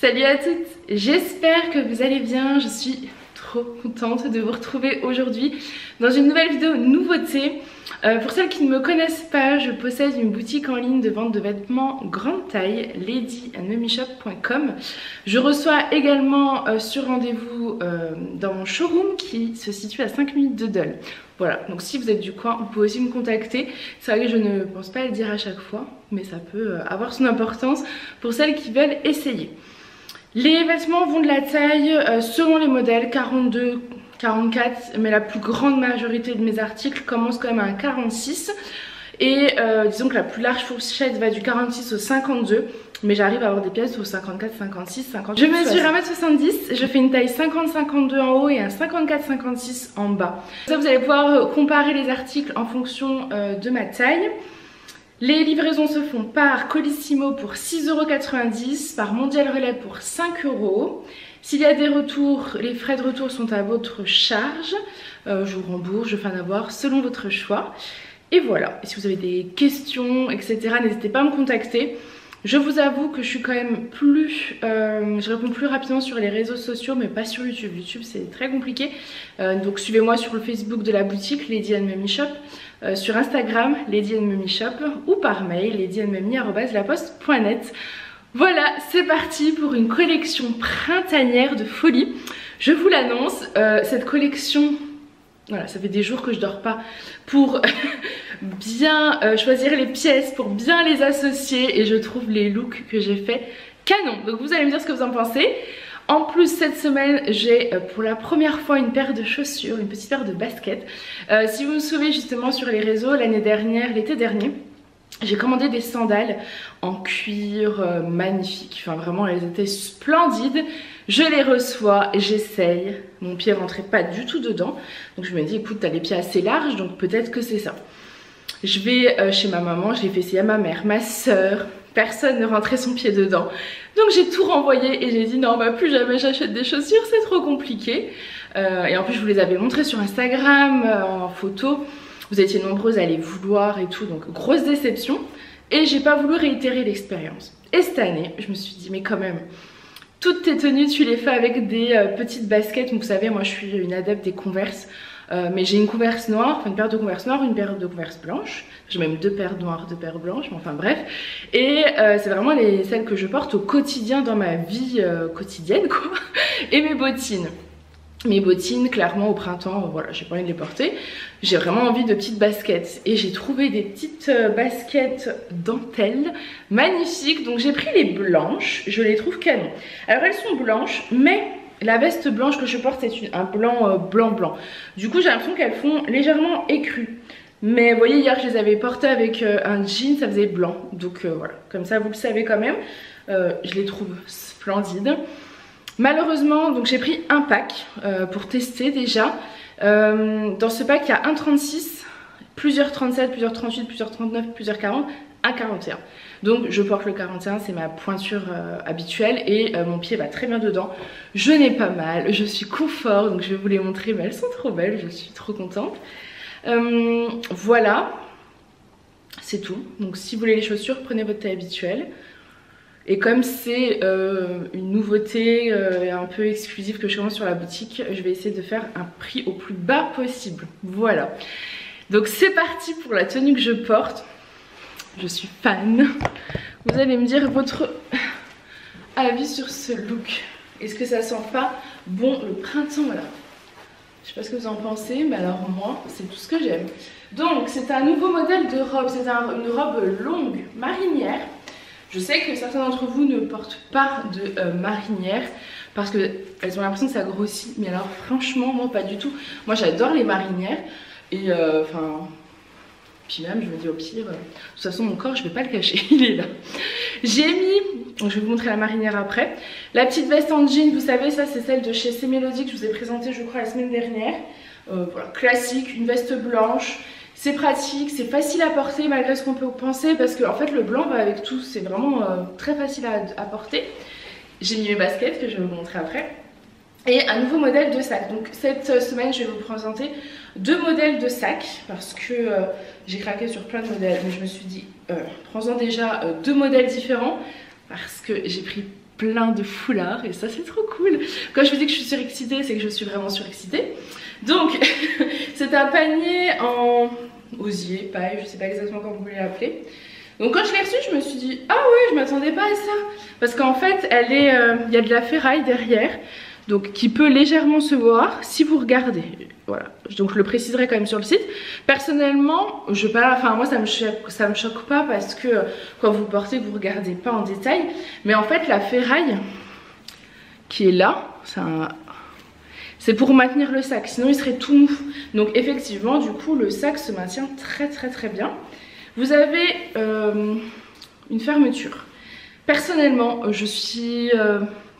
Salut à toutes, j'espère que vous allez bien, je suis trop contente de vous retrouver aujourd'hui dans une nouvelle vidéo nouveauté. Pour celles qui ne me connaissent pas, je possède une boutique en ligne de vente de vêtements grande taille, ladyandmemishop.com. Je reçois également sur rendez-vous dans mon showroom qui se situe à 5 minutes de Dole. Voilà, donc si vous êtes du coin, vous pouvez aussi me contacter. C'est vrai que je ne pense pas le dire à chaque fois, mais ça peut avoir son importance pour celles qui veulent essayer. Les vêtements vont de la taille selon les modèles 42, 44, mais la plus grande majorité de mes articles commencent quand même à un 46. Et disons que la plus large fourchette va du 46 au 52, mais j'arrive à avoir des pièces au 54, 56, 58. Je mesure 1m70, je fais une taille 50-52 en haut et un 54-56 en bas. Ça, vous allez pouvoir comparer les articles en fonction de ma taille. Les livraisons se font par Colissimo pour 6,90 €, par Mondial Relais pour 5 €. S'il y a des retours, les frais de retour sont à votre charge. Je vous rembourse, je fais un avoir selon votre choix. Et voilà, et si vous avez des questions, etc., n'hésitez pas à me contacter. Je vous avoue que je suis quand même je réponds plus rapidement sur les réseaux sociaux, mais pas sur YouTube. YouTube, c'est très compliqué. Donc suivez-moi sur le Facebook de la boutique Lady and Memi Shop, sur Instagram Lady and Memi Shop, ou par mail ladyandmemi@laposte.net. Voilà, c'est parti pour une collection printanière de folie. Je vous l'annonce, cette collection, voilà, ça fait des jours que je dors pas pour bien choisir les pièces, pour bien les associer, et je trouve les looks que j'ai fait canon. Donc vous allez me dire ce que vous en pensez. En plus, cette semaine, j'ai pour la première fois une paire de chaussures, une petite paire de baskets. Si vous me suivez justement sur les réseaux, l'année dernière, l'été dernier, j'ai commandé des sandales en cuir magnifiques, enfin vraiment elles étaient splendides. Je les reçois, j'essaye, mon pied rentrait pas du tout dedans. Donc je me dis écoute, t'as les pieds assez larges, donc peut-être que c'est ça. Je vais chez ma maman, je l'ai fait essayer à ma mère, ma soeur, personne ne rentrait son pied dedans. Donc j'ai tout renvoyé et j'ai dit non, bah plus jamais j'achète des chaussures, c'est trop compliqué. Et en plus je vous les avais montrées sur Instagram en photo. Vous étiez nombreuses à les vouloir et tout, donc grosse déception. Et j'ai pas voulu réitérer l'expérience. Et cette année, je me suis dit, mais quand même, toutes tes tenues, tu les fais avec des petites baskets. Donc vous savez, moi je suis une adepte des Converse. Mais j'ai une Converse noire, enfin une paire de Converse noire, une paire de Converse blanche. J'ai même deux paires noires, deux paires blanches, mais enfin bref. Et c'est vraiment celles que je porte au quotidien dans ma vie quotidienne, quoi. Et mes bottines. Mes bottines, clairement au printemps, voilà, j'ai pas envie de les porter. J'ai vraiment envie de petites baskets. Et j'ai trouvé des petites baskets dentelle magnifiques. Donc j'ai pris les blanches, je les trouve canon. Alors elles sont blanches, mais la veste blanche que je porte, c'est un blanc blanc. Du coup j'ai l'impression qu'elles font légèrement écrues. Mais vous voyez, hier je les avais portées avec un jean, ça faisait blanc. Donc voilà, comme ça vous le savez quand même. Je les trouve splendides. Malheureusement, donc j'ai pris un pack pour tester déjà. Dans ce pack, il y a un 36, plusieurs 37, plusieurs 38, plusieurs 39, plusieurs 40, un 41. Donc je porte le 41, c'est ma pointure habituelle et mon pied va très bien dedans. Je n'ai pas mal, je suis confort, donc je vais vous les montrer, mais elles sont trop belles, je suis trop contente. Voilà, c'est tout. Donc si vous voulez les chaussures, prenez votre taille habituelle. Et comme c'est une nouveauté un peu exclusive que je commence sur la boutique, je vais essayer de faire un prix au plus bas possible. Voilà. Donc c'est parti pour la tenue que je porte. Je suis fan. Vous allez me dire votre avis sur ce look. Est-ce que ça sent pas bon le printemps là? Je sais pas ce que vous en pensez, mais alors moi, c'est tout ce que j'aime. Donc c'est un nouveau modèle de robe. C'est une robe longue marinière. Je sais que certains d'entre vous ne portent pas de marinière parce qu'elles ont l'impression que ça grossit. Mais alors franchement, moi pas du tout. Moi j'adore les marinières. Et enfin... puis même je me dis au pire, de toute façon mon corps je vais pas le cacher, il est là. J'ai mis, je vais vous montrer la marinière après. La petite veste en jean, vous savez ça c'est celle de chez C-Mélodie que je vous ai présentée je crois la semaine dernière. Voilà, classique, une veste blanche. C'est pratique, c'est facile à porter malgré ce qu'on peut penser parce que en fait le blanc va avec tout, c'est vraiment très facile à porter. J'ai mis mes baskets que je vais vous montrer après. Et un nouveau modèle de sac. Donc cette semaine je vais vous présenter deux modèles de sacs parce que j'ai craqué sur plein de modèles. Mais je me suis dit prends-en déjà deux modèles différents parce que j'ai pris plein de foulards et ça c'est trop cool. Quand je vous dis que je suis surexcitée, c'est que je suis vraiment surexcitée. Donc c'est un panier en osier, paille, je sais pas exactement comment vous voulez l'appeler. Donc quand je l'ai reçu, je me suis dit ah ouais, je m'attendais pas à ça, parce qu'en fait elle est, y a de la ferraille derrière, donc qui peut légèrement se voir si vous regardez. Voilà, donc je le préciserai quand même sur le site. Personnellement, moi ça me choque pas parce que quand vous le portez, vous regardez pas en détail. Mais en fait la ferraille qui est là, c'est pour maintenir le sac, sinon il serait tout mou. Donc effectivement du coup le sac se maintient très bien. Vous avez une fermeture. Personnellement je suis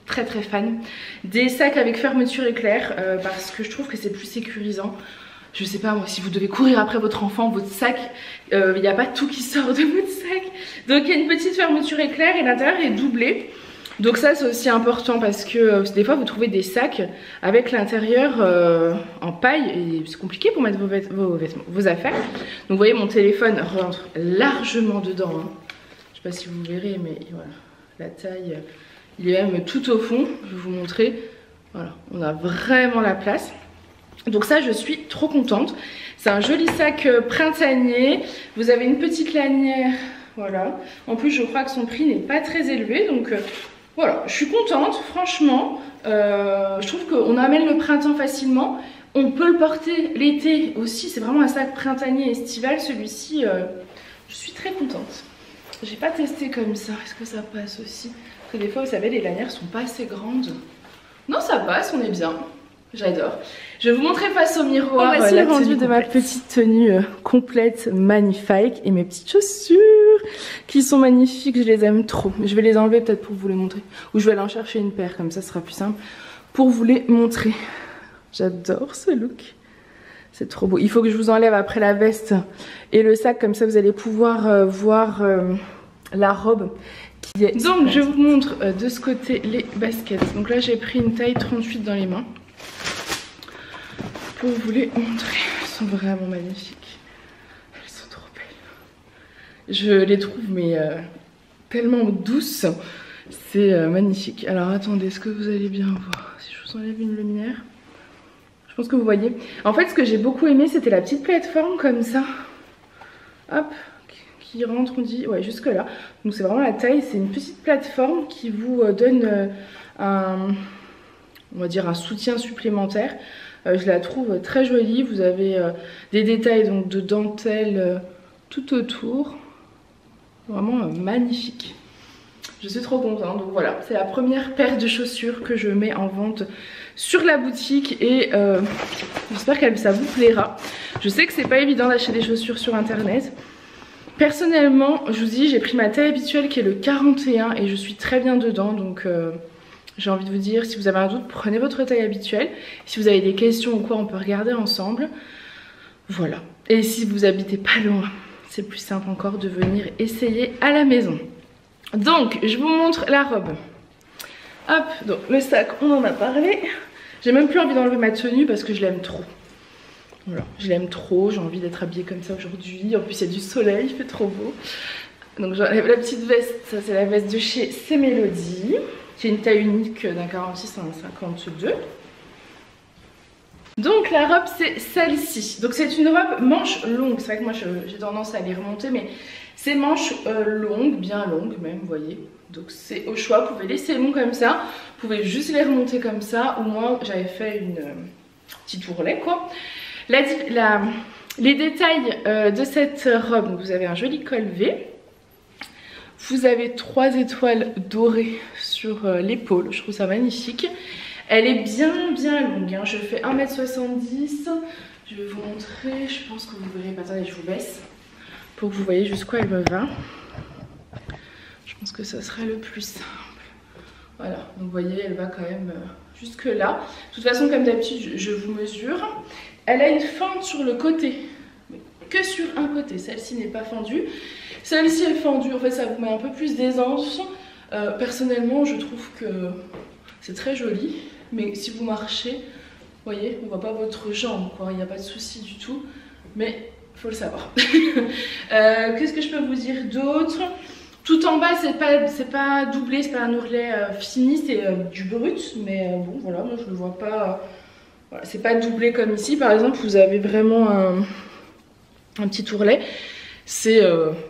très fan des sacs avec fermeture éclair parce que je trouve que c'est plus sécurisant. Je sais pas moi, si vous devez courir après votre enfant, votre sac, il n'y a pas tout qui sort de votre sac. Donc il y a une petite fermeture éclair et l'intérieur est doublé. Donc ça c'est aussi important parce que des fois vous trouvez des sacs avec l'intérieur en paille et c'est compliqué pour mettre vos affaires. Donc vous voyez mon téléphone rentre largement dedans, hein. Je sais pas si vous verrez mais voilà, la taille, il est même tout au fond, je vais vous montrer. Voilà, on a vraiment la place. Donc ça je suis trop contente. C'est un joli sac printanier. Vous avez une petite lanière, voilà. En plus je crois que son prix n'est pas très élevé, donc voilà, je suis contente, franchement. Je trouve qu'on amène le printemps facilement. On peut le porter l'été aussi. C'est vraiment un sac printanier estival. Celui-ci, je suis très contente. J'ai pas testé comme ça. Est-ce que ça passe aussi? Parce que des fois, vous savez, les lanières sont pas assez grandes. Non, ça passe, on est bien. J'adore. Je vais vous montrer face au miroir. Voici le rendu de ma petite tenue complète, magnifique. Et mes petites chaussures qui sont magnifiques, je les aime trop. Je vais les enlever peut-être pour vous les montrer. Ou je vais aller en chercher une paire, comme ça ce sera plus simple pour vous les montrer. J'adore ce look. C'est trop beau. Il faut que je vous enlève après la veste et le sac, comme ça vous allez pouvoir voir la robe qui est. Donc je vous montre de ce côté les baskets. Donc là j'ai pris une taille 38 dans les mains pour vous les montrer. Elles sont vraiment magnifiques. Elles sont trop belles. Je les trouve mais tellement douces. C'est magnifique. Alors attendez, est-ce que vous allez bien voir? Si je vous enlève une lumière, je pense que vous voyez. En fait ce que j'ai beaucoup aimé c'était la petite plateforme comme ça. Hop, qui rentre, on dit, ouais, jusque là. Donc c'est vraiment la taille, c'est une petite plateforme qui vous donne on va dire un soutien supplémentaire. Je la trouve très jolie. Vous avez des détails donc de dentelle tout autour. Vraiment magnifique. Je suis trop contente. Donc voilà, c'est la première paire de chaussures que je mets en vente sur la boutique et j'espère que ça vous plaira. Je sais que c'est pas évident d'acheter des chaussures sur internet. Personnellement, je vous dis, j'ai pris ma taille habituelle qui est le 41 et je suis très bien dedans. Donc j'ai envie de vous dire, si vous avez un doute, prenez votre taille habituelle. Si vous avez des questions ou quoi, on peut regarder ensemble. Voilà. Et si vous habitez pas loin, c'est plus simple encore de venir essayer à la maison. Donc, je vous montre la robe. Hop, donc le sac, on en a parlé. J'ai même plus envie d'enlever ma tenue parce que je l'aime trop. Voilà, je l'aime trop, j'ai envie d'être habillée comme ça aujourd'hui. En plus, il y a du soleil, il fait trop beau. Donc, j'enlève la petite veste. Ça, c'est la veste de chez C'est Mélodie, qui est une taille unique d'un 46 à un 52. Donc la robe c'est celle-ci. Donc c'est une robe manche longue. C'est vrai que moi j'ai tendance à les remonter, mais c'est manche longue, bien longue même, vous voyez. Donc c'est au choix, vous pouvez laisser long comme ça, vous pouvez juste les remonter comme ça. Ou moi j'avais fait une petite ourlet quoi. Les détails de cette robe, donc vous avez un joli col V. Vous avez 3 étoiles dorées sur l'épaule, je trouve ça magnifique. Elle est bien longue, hein. Je fais 1m70, je vais vous montrer, je pense que vous verrez, attendez je vous baisse pour que vous voyez jusqu'où elle me va. Je pense que ça sera le plus simple. Voilà, donc vous voyez elle va quand même jusque là. De toute façon comme d'habitude je vous mesure. Elle a une fente sur le côté, mais que sur un côté, celle-ci n'est pas fendue. Celle-ci est fendue, en fait ça vous met un peu plus d'aisance. Personnellement je trouve que c'est très joli, mais si vous marchez, vous voyez, on voit pas votre jambe, quoi. Il n'y a pas de souci du tout, mais il faut le savoir. Qu'est-ce que je peux vous dire d'autre? Tout en bas, c'est pas doublé, c'est pas un ourlet fini, c'est du brut. Mais bon, voilà, moi je le vois pas. Voilà, c'est pas doublé comme ici. Par exemple, vous avez vraiment un petit ourlet. C'est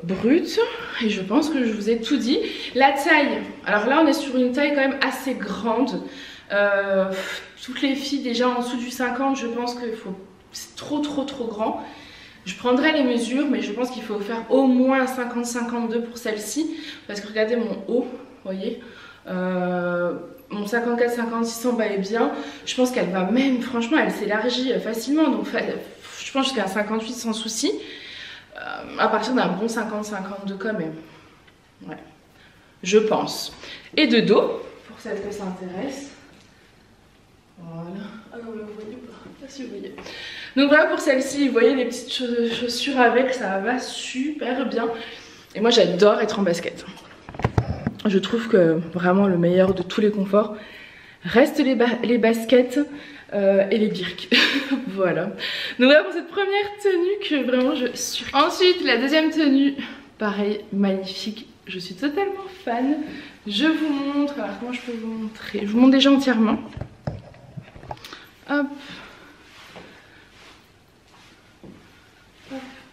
brut. Et je pense que je vous ai tout dit. La taille. Alors là, on est sur une taille quand même assez grande. Toutes les filles déjà en dessous du 50, je pense que c'est trop grand. Je prendrai les mesures, mais je pense qu'il faut faire au moins 50-52 pour celle-ci. Parce que regardez mon haut, vous voyez, mon 54-56 en bas est bien. Je pense qu'elle va même, franchement, elle s'élargit facilement. Donc je pense jusqu'à 58 sans souci. À partir d'un bon 50-52 quand même. Ouais, je pense. Et de dos, pour celles que ça intéresse. Voilà. Ah non, mais vous voyez pas. Pas si vous voyez. Donc voilà pour celle-ci, vous voyez les petites chaussures avec, ça va super bien. Et moi j'adore être en basket. Je trouve que vraiment le meilleur de tous les conforts reste les baskets et les birks. Voilà. Donc voilà pour cette première tenue que vraiment je suis. Ensuite la deuxième tenue, pareil, magnifique. Je suis totalement fan. Je vous montre, alors comment je peux vous montrer? Je vous montre déjà entièrement. Hop.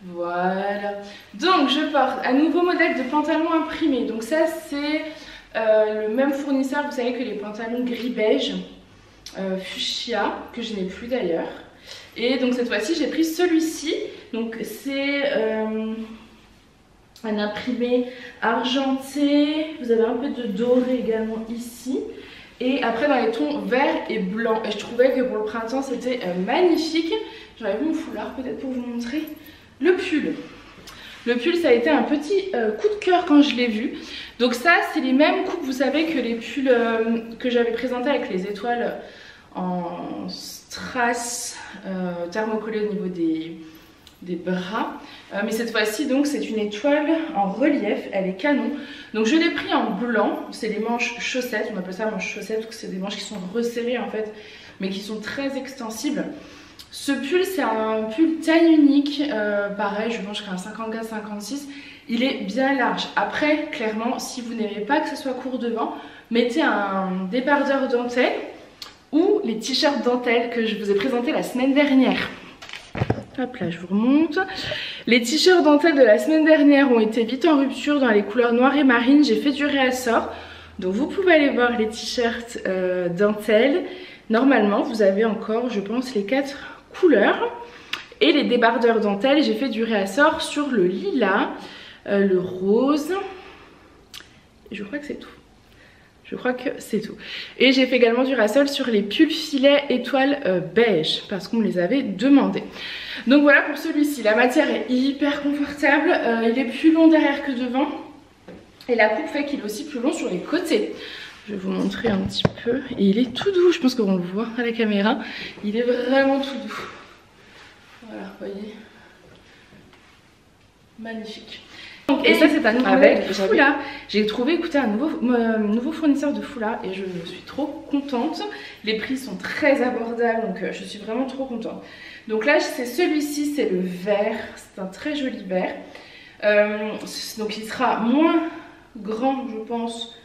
Voilà. Donc je porte un nouveau modèle de pantalon imprimé. Donc ça c'est le même fournisseur, vous savez, que les pantalons gris beige fuchsia, que je n'ai plus d'ailleurs. Et donc cette fois-ci j'ai pris celui-ci. Donc c'est un imprimé argenté. Vous avez un peu de doré également ici. Et après dans les tons vert et blanc. Et je trouvais que pour le printemps c'était magnifique. J'aurais vu mon foulard peut-être pour vous montrer. Le pull. Le pull, ça a été un petit coup de cœur quand je l'ai vu. Donc ça, c'est les mêmes coupes, vous savez, que les pulls que j'avais présentés avec les étoiles en strass thermocollées au niveau des bras. Mais cette fois-ci, donc, c'est une étoile en relief. Elle est canon. Donc je l'ai pris en blanc. C'est les manches chaussettes. On appelle ça manches chaussettes parce que c'est des manches qui sont resserrées en fait, mais qui sont très extensibles. Ce pull, c'est un pull taille unique, pareil, je pense jusqu'à un 54-56, il est bien large. Après, clairement, si vous n'aimez pas que ce soit court devant, mettez un débardeur dentelle ou les t-shirts dentelle que je vous ai présenté la semaine dernière. Hop là, je vous remonte. Les t-shirts dentelle de la semaine dernière ont été vite en rupture dans les couleurs noires et marines. J'ai fait du réassort, donc vous pouvez aller voir les t-shirts dentelle. Normalement, vous avez encore, je pense, les 4 couleurs. Et les débardeurs dentelle, j'ai fait du réassort sur le lilas, le rose. Et je crois que c'est tout. Je crois que c'est tout. Et j'ai fait également du réassort sur les pulls filets étoiles beige, parce qu'on me les avait demandé. Donc voilà pour celui-ci. La matière est hyper confortable. Il est plus long derrière que devant. Et la coupe fait qu'il est aussi plus long sur les côtés. Je vais vous montrer un petit peu. Et il est tout doux, je pense qu'on le voit à la caméra. Il est vraiment tout doux. Voilà, vous voyez. Magnifique. Et ça c'est un nouveau avec foulard. J'ai trouvé, écoutez, un nouveau fournisseur de foulard et je suis trop contente. Les prix sont très abordables, donc je suis vraiment trop contente. Donc là c'est celui-ci, c'est le vert. C'est un très joli vert. Donc il sera moins grand, je pense,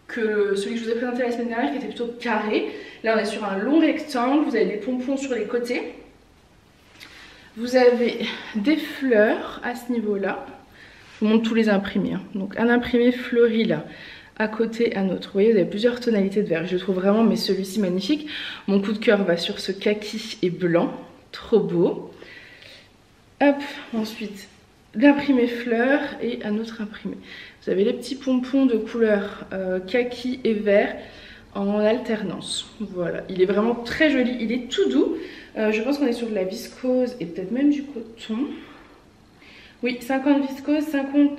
que celui que je vous ai présenté la semaine dernière qui était plutôt carré. Là on est sur un long rectangle, vous avez des pompons sur les côtés. Vous avez des fleurs à ce niveau-là. Je vous montre tous les imprimés. Hein. Donc un imprimé fleuri là, à côté un autre. Vous voyez, vous avez plusieurs tonalités de vert. Je le trouve vraiment, mais celui-ci magnifique. Mon coup de cœur va sur ce kaki et blanc. Trop beau. Hop, ensuite l'imprimé fleur et un autre imprimé. Vous avez les petits pompons de couleur kaki et vert en alternance. Voilà, il est vraiment très joli, il est tout doux. Je pense qu'on est sur de la viscose et peut-être même du coton. Oui, 50 viscose,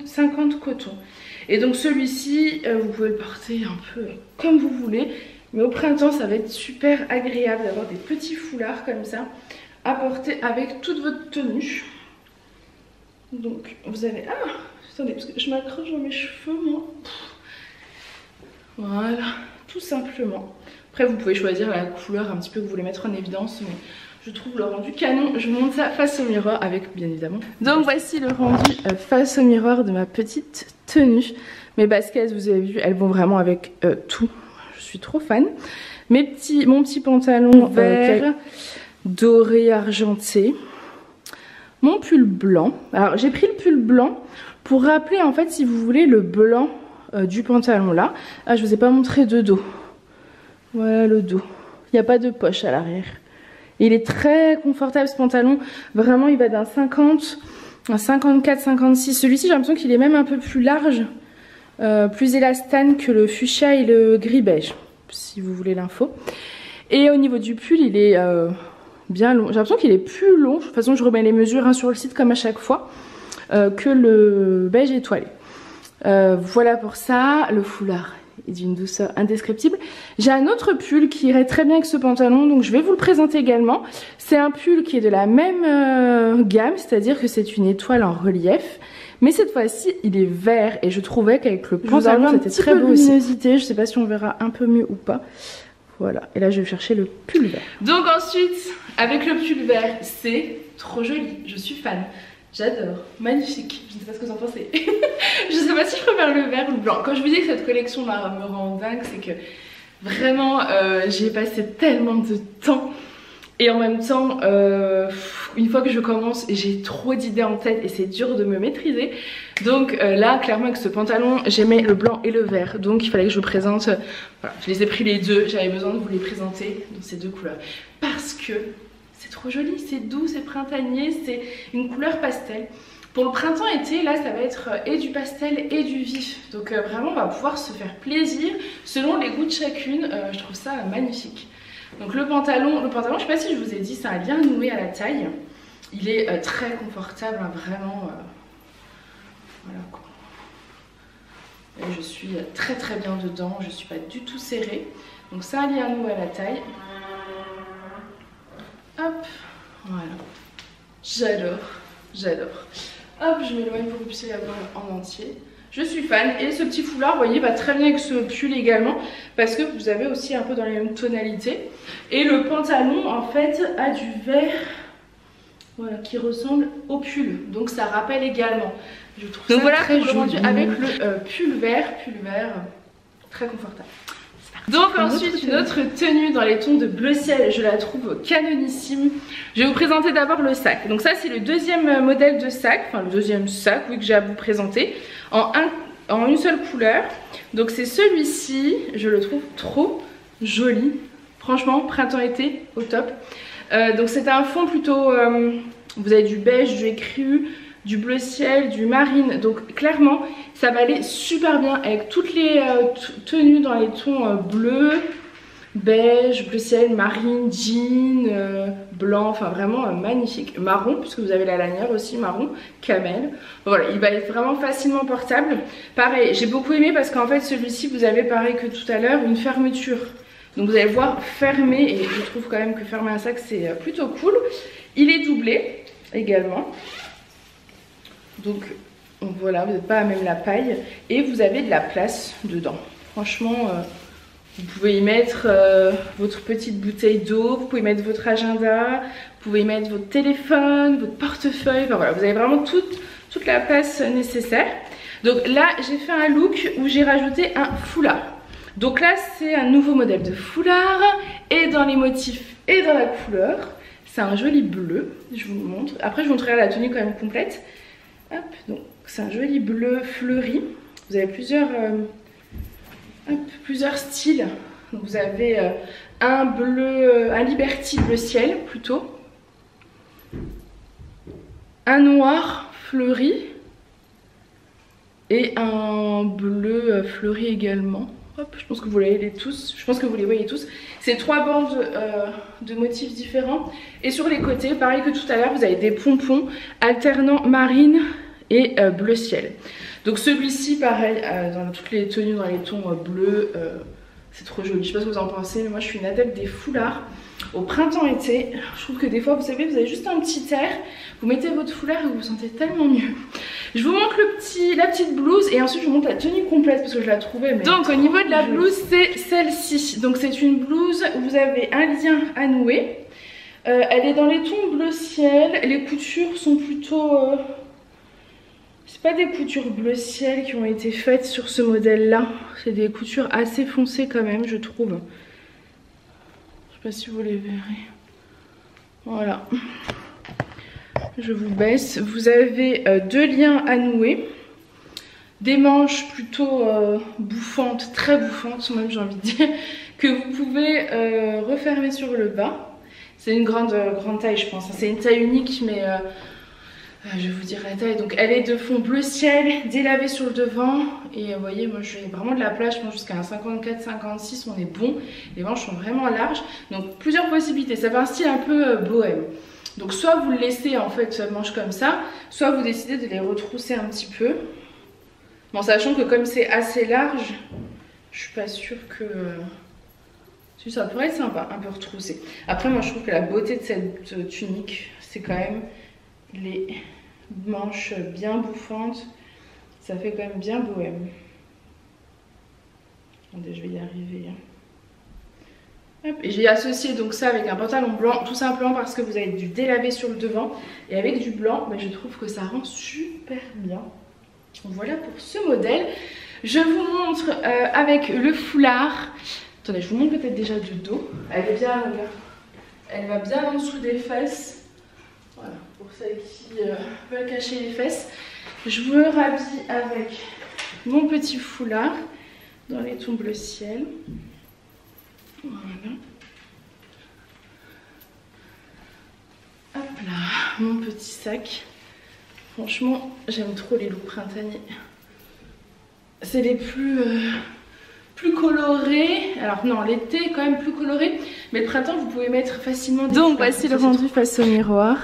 50 coton. Et donc celui-ci, vous pouvez le porter un peu comme vous voulez. Mais au printemps, ça va être super agréable d'avoir des petits foulards comme ça à porter avec toute votre tenue. Donc vous avez... Ah, attendez, parce que je m'accroche dans mes cheveux, moi. Voilà, tout simplement. Après, vous pouvez choisir la couleur un petit peu que vous voulez mettre en évidence, mais je trouve le rendu canon. Je vous montre ça face au miroir avec bien évidemment. Donc voici le rendu face au miroir de ma petite tenue. Mes baskets, vous avez vu, elles vont vraiment avec tout. Je suis trop fan. Mon petit pantalon vert, doré, argenté. Mon pull blanc. Alors j'ai pris le pull blanc pour rappeler en fait, si vous voulez, le blanc du pantalon là. Ah, je vous ai pas montré de dos. Voilà le dos. Il n'y a pas de poche à l'arrière. Il est très confortable ce pantalon. Vraiment, il va d'un 50 à 54, 56. Celui-ci, j'ai l'impression qu'il est même un peu plus large. Plus élastane que le fuchsia et le gris beige, si vous voulez l'info. Et au niveau du pull, il est bien long. J'ai l'impression qu'il est plus long. De toute façon, je remets les mesures hein, sur le site comme à chaque fois, que le beige étoilé. Voilà pour ça. Le foulard est d'une douceur indescriptible. J'ai un autre pull qui irait très bien avec ce pantalon, donc je vais vous le présenter également. C'est un pull qui est de la même gamme, c'est-à-dire que c'est une étoile en relief. Mais cette fois-ci, il est vert et je trouvais qu'avec le pantalon, c'était très beau aussi. Je sais pas si on verra un peu mieux ou pas. Voilà, et là je vais chercher le pull vert. Donc ensuite, avec le pull vert, c'est trop joli, je suis fan. J'adore, magnifique, je ne sais pas ce que vous en pensez. Je sais pas si je préfère le vert ou le blanc. Quand je vous dis que cette collection me rend dingue, c'est que vraiment j'y ai passé tellement de temps. Et en même temps, une fois que je commence, j'ai trop d'idées en tête et c'est dur de me maîtriser. Donc là, clairement avec ce pantalon, j'aimais le blanc et le vert. Donc il fallait que je vous présente, voilà, je les ai pris les deux, j'avais besoin de vous les présenter dans ces deux couleurs. Parce que c'est trop joli, c'est doux, c'est printanier, c'est une couleur pastel. Pour le printemps-été, là ça va être et du pastel et du vif. Donc vraiment on va pouvoir se faire plaisir selon les goûts de chacune. Je trouve ça magnifique. Donc le pantalon, je sais pas si je vous ai dit, c'est un lien noué à la taille. Il est très confortable, hein, vraiment. Voilà quoi. Et je suis très très bien dedans, je suis pas du tout serrée. Donc c'est un lien noué à la taille. Hop, voilà. J'adore, j'adore. Hop, je m'éloigne pour que vous puissiez la voir en entier. Je suis fan et ce petit foulard, vous voyez, va très bien avec ce pull également parce que vous avez aussi un peu dans les mêmes tonalités. Et le pantalon, en fait, a du vert, voilà, qui ressemble au pull. Donc ça rappelle également. Je trouve donc ça voilà, très joli avec le pull vert, très confortable. Donc ensuite une autre tenue dans les tons de bleu ciel, je la trouve canonissime. Je vais vous présenter d'abord le sac. Donc ça c'est le deuxième modèle de sac, enfin le deuxième sac oui, que j'ai à vous présenter en une seule couleur. Donc c'est celui-ci, je le trouve trop joli. Franchement printemps-été au top. Donc c'est un fond plutôt, vous avez du beige, du écru, du bleu ciel, du marine, donc clairement ça va aller super bien avec toutes les tenues dans les tons bleu, beige, bleu ciel, marine, jean, blanc, enfin vraiment magnifique. Marron, puisque vous avez la lanière aussi, marron, camel. Voilà, il va être vraiment facilement portable. Pareil, j'ai beaucoup aimé parce qu'en fait celui-ci vous avez pareil que tout à l'heure une fermeture. Donc vous allez le voir fermé et je trouve quand même que fermer un sac c'est plutôt cool. Il est doublé également. Donc voilà, vous n'êtes pas à même la paille et vous avez de la place dedans. Franchement, vous pouvez y mettre votre petite bouteille d'eau, vous pouvez mettre votre agenda, vous pouvez y mettre votre téléphone, votre portefeuille. Enfin voilà, vous avez vraiment toute la place nécessaire. Donc là, j'ai fait un look où j'ai rajouté un foulard. Donc là, c'est un nouveau modèle de foulard et dans les motifs et dans la couleur. C'est un joli bleu, je vous le montre. Après, je vous montrerai la tenue quand même complète. Hop, donc c'est un joli bleu fleuri. Vous avez plusieurs styles. Donc vous avez un bleu, un Liberty bleu ciel plutôt. Un noir fleuri. Et un bleu fleuri également. Hop, je pense que vous les voyez tous. Je pense que vous les voyez tous. C'est trois bandes de motifs différents. Et sur les côtés, pareil que tout à l'heure, vous avez des pompons alternant marine et bleu ciel. Donc celui-ci, pareil, dans toutes les tenues, dans les tons bleus, c'est trop joli. Je sais pas ce que vous en pensez, mais moi je suis une adepte des foulards. Au printemps-été, je trouve que des fois, vous savez, vous avez juste un petit air, vous mettez votre foulard et vous vous sentez tellement mieux. Je vous montre la petite blouse et ensuite je vous montre la tenue complète parce que je la trouvais. Mais donc au niveau de la blouse, c'est celle-ci. Donc c'est une blouse où vous avez un lien à nouer. Elle est dans les tons bleu ciel. Les coutures sont plutôt... c'est pas des coutures bleu ciel qui ont été faites sur ce modèle là. C'est des coutures assez foncées quand même, je trouve. Je sais pas si vous les verrez. Voilà. Je vous baisse. Vous avez 2 liens à nouer. Des manches plutôt bouffantes, très bouffantes même j'ai envie de dire, que vous pouvez refermer sur le bas. C'est une grande taille je pense. C'est une taille unique mais je vais vous dire la taille. Donc elle est de fond bleu ciel, délavée sur le devant. Et vous voyez, moi je fais vraiment de la plage, je pense jusqu'à un 54-56, on est bon. Les manches sont vraiment larges. Donc plusieurs possibilités, ça fait un style un peu bohème. Donc soit vous le laissez en fait manche comme ça, soit vous décidez de les retrousser un petit peu. Bon, sachant que comme c'est assez large, je suis pas sûre que... Si ça pourrait être sympa, un peu retroussé. Après moi je trouve que la beauté de cette tunique, c'est quand même les manches bien bouffantes. Ça fait quand même bien bohème. Attendez, je vais y arriver. Hop. Et j'ai associé donc ça avec un pantalon blanc, tout simplement parce que vous avez du délavé sur le devant. Et avec du blanc, je trouve que ça rend super bien. Voilà pour ce modèle. Je vous montre avec le foulard. Attendez, je vous montre peut-être déjà du dos. Elle est bien longue. Elle va bien en dessous des fesses. Voilà, pour celles qui veulent cacher les fesses. Je me rhabille avec mon petit foulard dans les tons bleu ciel. Voilà. Hop là, mon petit sac. Franchement, j'aime trop les looks printaniers. C'est les plus colorés. Alors non, l'été est quand même plus coloré. Mais le printemps, vous pouvez mettre facilement des Donc voici le rendu face au miroir.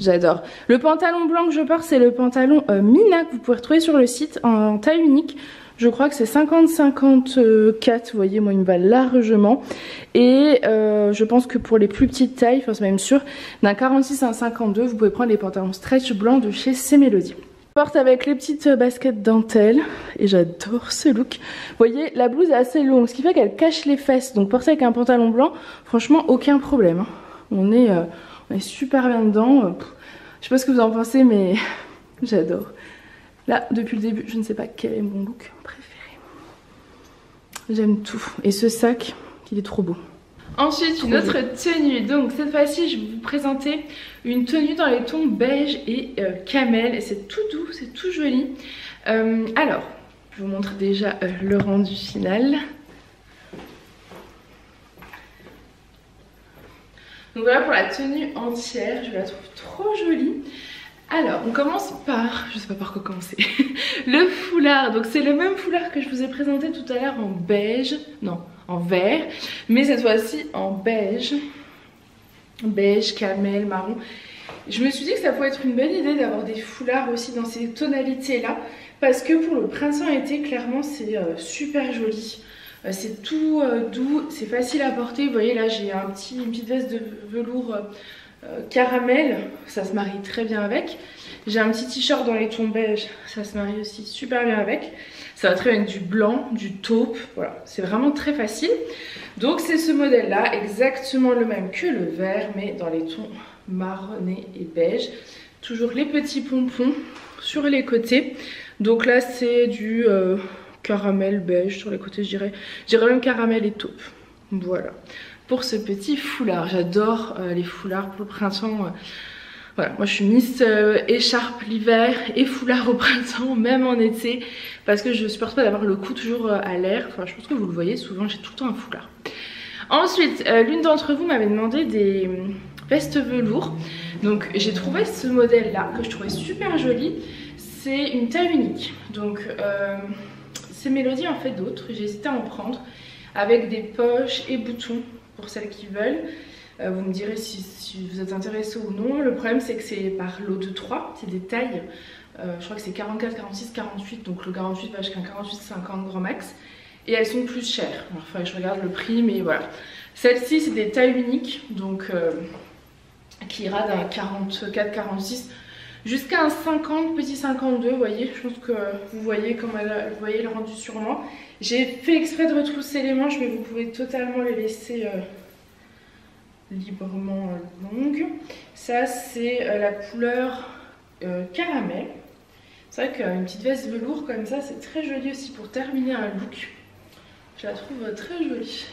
J'adore. Le pantalon blanc que je porte, c'est le pantalon Mina que vous pouvez retrouver sur le site en taille unique. Je crois que c'est 50-54, vous voyez, moi il me va largement. Et je pense que pour les plus petites tailles, enfin c'est même sûr, d'un 46 à un 52, vous pouvez prendre les pantalons stretch blancs de chez C'est Mélodie. Je porte avec les petites baskets dentelle et j'adore ce look. Vous voyez, la blouse est assez longue, ce qui fait qu'elle cache les fesses. Donc porter avec un pantalon blanc, franchement aucun problème. On est super bien dedans. Je sais pas ce que vous en pensez, mais j'adore. Là, depuis le début, je ne sais pas quel est mon look préféré. J'aime tout. Et ce sac, il est trop beau. Ensuite, une autre tenue. Donc cette fois-ci, je vais vous présenter une tenue dans les tons beige et camel. Et c'est tout doux, c'est tout joli. Alors, je vous montre déjà le rendu final. Donc voilà pour la tenue entière, je la trouve trop jolie. Alors on commence par, je sais pas par quoi commencer, le foulard. Donc c'est le même foulard que je vous ai présenté tout à l'heure en beige, non en vert, mais cette fois-ci en beige. Beige, camel, marron. Je me suis dit que ça pourrait être une bonne idée d'avoir des foulards aussi dans ces tonalités là, parce que pour le printemps-été clairement c'est super joli. C'est tout doux, c'est facile à porter. Vous voyez là j'ai une petite veste de velours caramel, ça se marie très bien avec. J'ai un petit t-shirt dans les tons beige, ça se marie aussi super bien avec. Ça va très bien avec du blanc, du taupe, voilà, c'est vraiment très facile. Donc c'est ce modèle là, exactement le même que le vert, mais dans les tons marronné et beige. Toujours les petits pompons sur les côtés. Donc là c'est du caramel beige sur les côtés, je dirais même caramel et taupe. Voilà pour ce petit foulard. J'adore les foulards pour le printemps. Voilà, moi je suis Miss écharpe l'hiver et foulard au printemps, même en été, parce que je supporte pas d'avoir le cou toujours à l'air. Enfin, je pense que vous le voyez souvent, j'ai tout le temps un foulard. Ensuite, l'une d'entre vous m'avait demandé des vestes velours. Donc j'ai trouvé ce modèle là que je trouvais super joli. C'est une taille unique. Donc C'est Mélodie en fait d'autres. J'ai hésité à en prendre avec des poches et boutons pour celles qui veulent. Vous me direz si vous êtes intéressé ou non. Le problème c'est que c'est par lot de 3, c'est des tailles. Je crois que c'est 44, 46, 48. Donc le 48 va jusqu'à 48, 50 grand max. Et elles sont plus chères. Alors, enfin, je regarde le prix, mais voilà. Celle-ci c'est des tailles uniques. Donc qui ira d'un 44, 46 jusqu'à un 50, petit 52. Vous voyez, je pense que vous voyez comment vous voyez le rendu sur moi. J'ai fait exprès de retrousser les manches, mais vous pouvez totalement les laisser librement longue. Ça c'est la couleur caramel. C'est vrai qu'une petite veste velours comme ça c'est très joli aussi pour terminer un look. Je la trouve très jolie.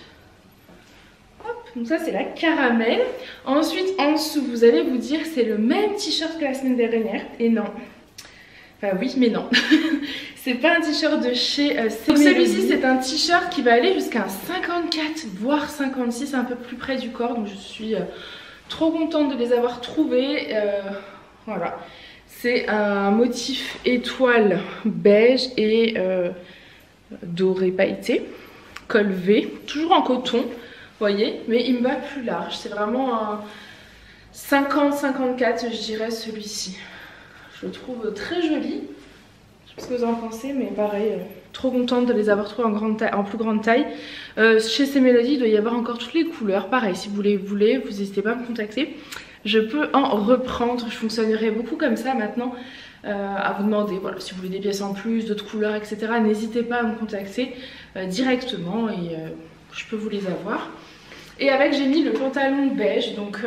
Hop, donc ça c'est la caramel. Ensuite en dessous vous allez vous dire c'est le même t-shirt que la semaine dernière. Et non. Enfin oui mais non. C'est pas un t-shirt de chez Pour celui-ci c'est un t-shirt qui va aller jusqu'à 54 voire 56, un peu plus près du corps. Donc je suis trop contente de les avoir trouvés. Voilà. C'est un motif étoile beige et doré pailleté. Col V, toujours en coton, vous voyez, mais il me va plus large. C'est vraiment un 50-54, je dirais, celui-ci. Je le trouve très joli. Je sais pas ce que vous en pensez, mais pareil, trop contente de les avoir trouvés en plus grande taille. Chez ces Mélodies, il doit y avoir encore toutes les couleurs. Pareil, si vous les voulez, vous n'hésitez pas à me contacter. Je peux en reprendre. Je fonctionnerai beaucoup comme ça maintenant. À vous demander, voilà, si vous voulez des pièces en plus, d'autres couleurs, etc. N'hésitez pas à me contacter directement et je peux vous les avoir. Et avec j'ai mis le pantalon beige, donc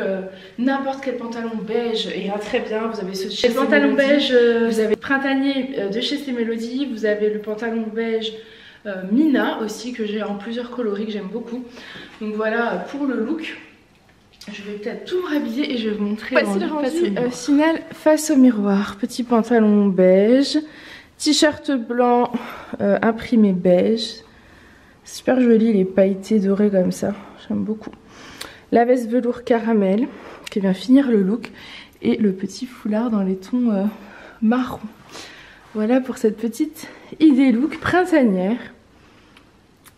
n'importe quel pantalon beige ira très bien. Vous avez ce chez pantalon beige, vous avez le printanier de chez ces Mélodies, vous avez le pantalon beige Mina aussi que j'ai en plusieurs coloris que j'aime beaucoup. Donc voilà pour le look. Je vais peut-être tout rhabiller et je vais vous montrer. Voici le rendu final face au miroir. Petit pantalon beige, t-shirt blanc imprimé beige. Super joli, les pailletés dorés comme ça. J'aime beaucoup. La veste velours caramel qui vient finir le look. Et le petit foulard dans les tons marron. Voilà pour cette petite idée look printanière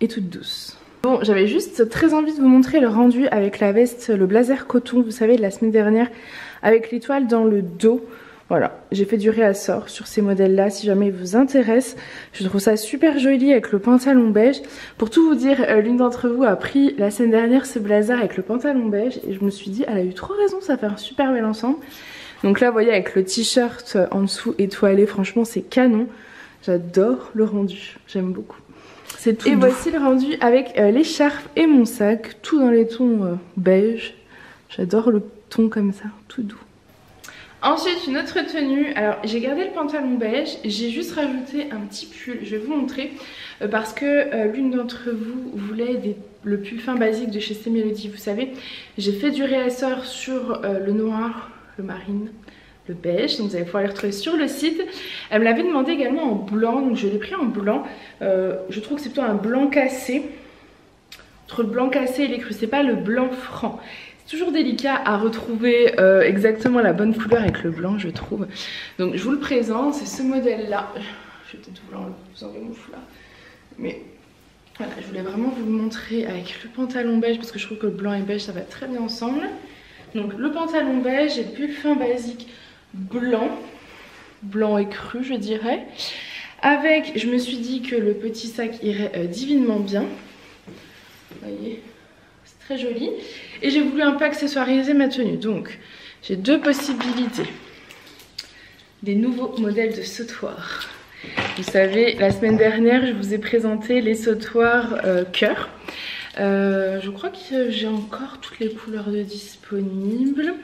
et toute douce. Bon, j'avais juste très envie de vous montrer le rendu avec la veste, le blazer coton, vous savez, de la semaine dernière, avec l'étoile dans le dos. Voilà, j'ai fait du réassort sur ces modèles-là, si jamais ils vous intéressent. Je trouve ça super joli avec le pantalon beige. Pour tout vous dire, l'une d'entre vous a pris la semaine dernière ce blazer avec le pantalon beige et je me suis dit, elle a eu trop raison, ça fait un super bel ensemble. Donc là, vous voyez, avec le t-shirt en dessous étoilé, franchement, c'est canon. J'adore le rendu, j'aime beaucoup. Et doux. Voici le rendu avec l'écharpe et mon sac, tout dans les tons beige. J'adore le ton comme ça, tout doux. Ensuite, une autre tenue. Alors, j'ai gardé le pantalon beige, j'ai juste rajouté un petit pull. Je vais vous montrer parce que l'une d'entre vous voulait le pull fin basique de chez ces Mélodies. Vous savez, j'ai fait du réassort sur le noir, le marine, le beige, donc vous allez pouvoir les retrouver sur le site. Elle me l'avait demandé également en blanc, donc je l'ai pris en blanc. Je trouve que c'est plutôt un blanc cassé. Entre le blanc cassé et l'écru, c'est pas le blanc franc. C'est toujours délicat à retrouver exactement la bonne couleur avec le blanc, je trouve. Donc je vous le présente, c'est ce modèle-là. Je vais peut-être vous enlever mon foulard. Mais voilà, je voulais vraiment vous le montrer avec le pantalon beige parce que je trouve que le blanc et beige ça va très bien ensemble. Donc le pantalon beige et le pull fin basique blanc écru je dirais. Avec, je me suis dit que le petit sac irait divinement bien. Vous voyez, c'est très joli. Et j'ai voulu un peu accessoiriser ma tenue. Donc j'ai deux possibilités. Des nouveaux modèles de sautoirs. Vous savez, la semaine dernière je vous ai présenté les sautoirs cœur. Je crois que j'ai encore toutes les couleurs de disponibles.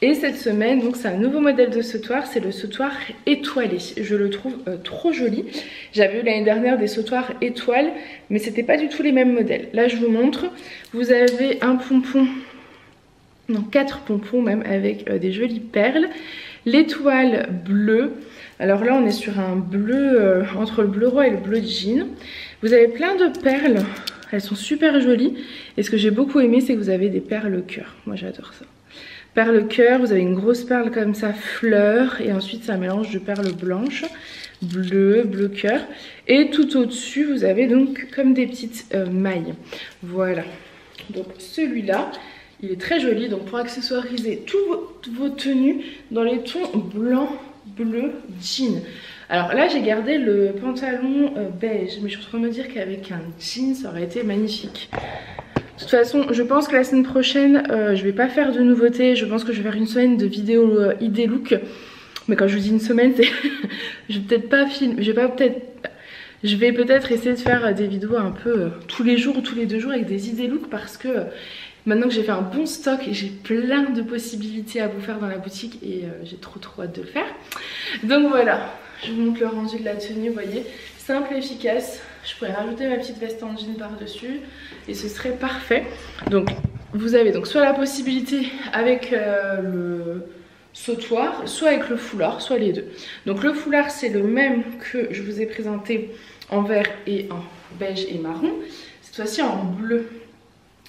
Et cette semaine, donc c'est un nouveau modèle de sautoir, c'est le sautoir étoilé. Je le trouve trop joli. J'avais eu l'année dernière des sautoirs étoiles, mais c'était pas du tout les mêmes modèles. Là je vous montre, vous avez un pompon, non 4 pompons même avec des jolies perles. L'étoile bleue, alors là on est sur un bleu, entre le bleu roi et le bleu jean. Vous avez plein de perles. Elles sont super jolies et ce que j'ai beaucoup aimé c'est que vous avez des perles cœur. Moi j'adore ça. Perles cœur, vous avez une grosse perle comme ça, fleur, et ensuite c'est un mélange de perles blanches, bleu cœur. Et tout au-dessus vous avez donc comme des petites mailles. Voilà. Donc celui-là, il est très joli donc pour accessoiriser toutes vos tenues dans les tons blanc, bleu, jean. Alors là j'ai gardé le pantalon beige, mais je suis en train de me dire qu'avec un jean ça aurait été magnifique. De toute façon je pense que la semaine prochaine je vais pas faire de nouveautés. Je pense que je vais faire une semaine de vidéos idée look. Mais quand je vous dis une semaine c'est je vais peut-être pas filmer, Je vais peut-être essayer de faire des vidéos un peu tous les jours ou tous les 2 jours avec des idées look parce que maintenant que j'ai fait un bon stock et j'ai plein de possibilités à vous faire dans la boutique et j'ai trop hâte de le faire. Donc voilà, je vous montre le rendu de la tenue, vous voyez, simple et efficace. Je pourrais rajouter ma petite veste en jean par dessus et ce serait parfait. Donc vous avez donc soit la possibilité avec le sautoir, soit avec le foulard, soit les deux. Donc le foulard c'est le même que je vous ai présenté en vert et en beige et marron. Cette fois-ci en bleu.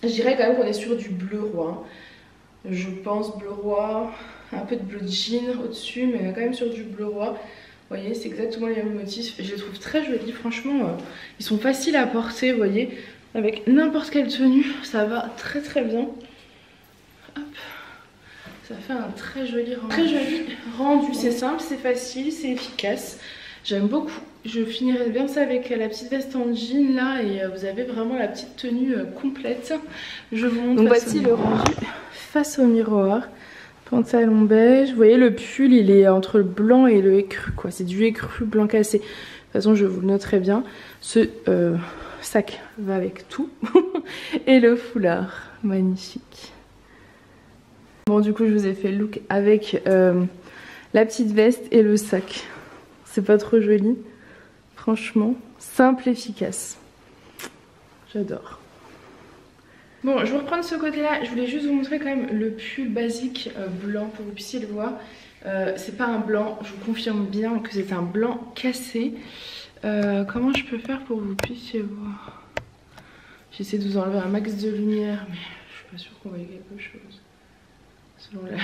Je dirais quand même qu'on est sur du bleu roi. Je pense bleu roi, un peu de bleu jean au-dessus, mais on est quand même sur du bleu roi. Vous voyez, c'est exactement les mêmes motifs. Je les trouve très jolis, franchement. Ils sont faciles à porter, vous voyez. Avec n'importe quelle tenue, ça va très bien. Hop. Ça fait un très joli rendu. Très joli rendu, c'est simple, c'est facile, c'est efficace. J'aime beaucoup. Je finirai bien ça avec la petite veste en jean là et vous avez vraiment la petite tenue complète. Je vous montre. Donc voici le rendu face au miroir. Pantalon beige. Vous voyez le pull il est entre le blanc et le écru quoi. C'est du écru blanc cassé. De toute façon je vous le noterai bien. Ce sac va avec tout. Et le foulard. Magnifique. Bon du coup je vous ai fait le look avec la petite veste et le sac. C'est pas trop joli. Franchement, simple, efficace. J'adore. Bon, je vais reprendre ce côté-là. Je voulais juste vous montrer quand même le pull basique blanc pour que vous puissiez le voir. C'est pas un blanc, je vous confirme bien que c'est un blanc cassé. Comment je peux faire pour que vous puissiez voir? J'essaie de vous enlever un max de lumière, mais je suis pas sûre qu'on voit quelque chose. Selon la...